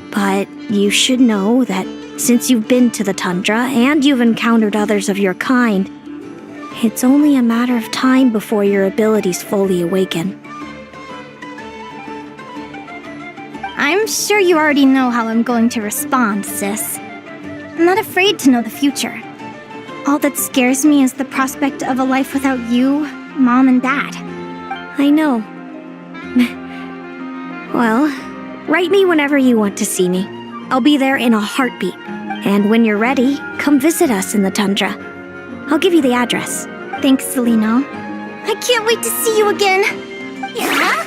But you should know that since you've been to the tundra and you've encountered others of your kind, it's only a matter of time before your abilities fully awaken. I'm sure you already know how I'm going to respond, sis. I'm not afraid to know the future. All that scares me is the prospect of a life without you, Mom, and Dad. I know. Well, write me whenever you want to see me. I'll be there in a heartbeat. And when you're ready, come visit us in the tundra. I'll give you the address. Thanks, Celino. I can't wait to see you again. Yeah.